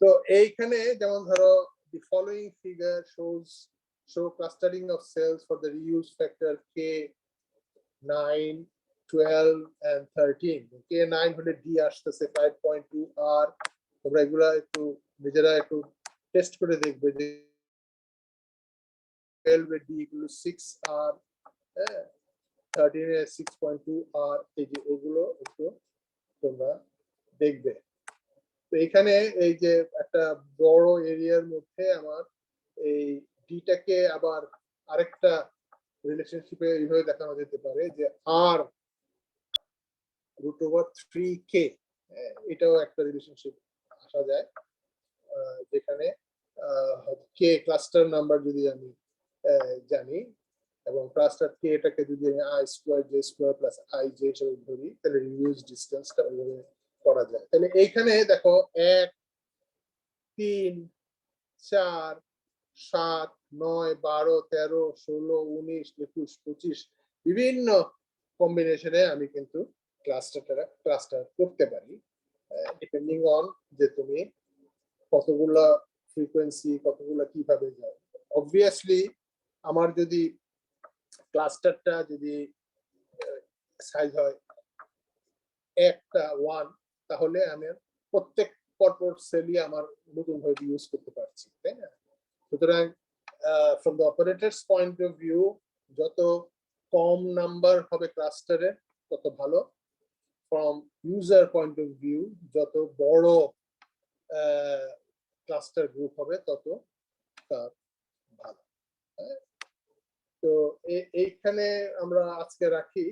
তো এইখানে যেমন ধরো the following figure show clustering of cells for the reuse factor K9, 12 and 13. K9 হলে D আসতেছে 5.2 R। তোমরা এগুলা একটু নিজেরা একটু টেস্ট করে দেখবে যে 12 এর D এগুলো 6 R, 13 এর 6.2 R, এই যে এগুলো একটু তোমরা দেখবে। তো এখানে এই যে একটা বড় এরিয়ার মধ্যে আমার এই ডিটাকে আবার আরেকটা রিলেশনশিপে এইভাবে দেখানো যেতে পারে যে আর √3k, এটাও একটা রিলেশনশিপ আসা যায়, যেখানে কে ক্লাস্টার নাম্বার যদি আমি জানি এবং ক্লাস্টার কে এটাকে যদি আমি i² j² প্লাস ij হিসেবে ধরি তাহলে রিউজ ডিসটেন্সটা ওইভাবে করা যায়। তাহলে এইখানে দেখো 1, 3, 4, 7, 9, 12, 13, 16, 19, 21, 25 বিভিন্ন কম্বিনেশনে আমি কিন্তু ক্লাস্টার করতে পারি, ডিপেন্ডিং অন যে তুমি কতগুলা ফ্রিকোয়েন্সি কতগুলা কিভাবে যাও। অবভিয়াসলি আমার যদি ক্লাস্টারটা যদি সাইজ হয় একটা 1, তাহলে আমি প্রত্যেক পরপর সেলই আমার নতুন ভাবে ইউজ করতে পারছি, তাই না? সুতরাং from the operators point of view যত কম নাম্বার হবে ক্লাস্টারে তত ভালো, from user point of view যত বড় ক্লাস্টার গ্রুপ হবে তত তার ভালো। তো এইখানে আমরা আজকে রাখি,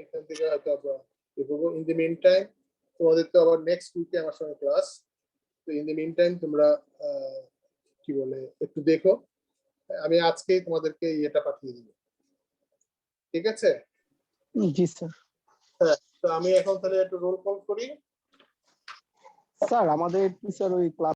এখান থেকে হয়তো আমরা দেখবো। ইন দি মিন টাইম তোমাদের তো আবার নেক্সট উইকে আমার সঙ্গে ক্লাস, তো ইন দি মিন টাইম তোমরা কি বলে একটু দেখো, আমি আজকেই তোমাদেরকে এটা পাঠিয়ে দিব, ঠিক আছে? জি স্যার। হ্যাঁ, তো আমি এখন তাহলে একটু রোল কল করি। স্যার আমাদের টিচার ওই ক্লাস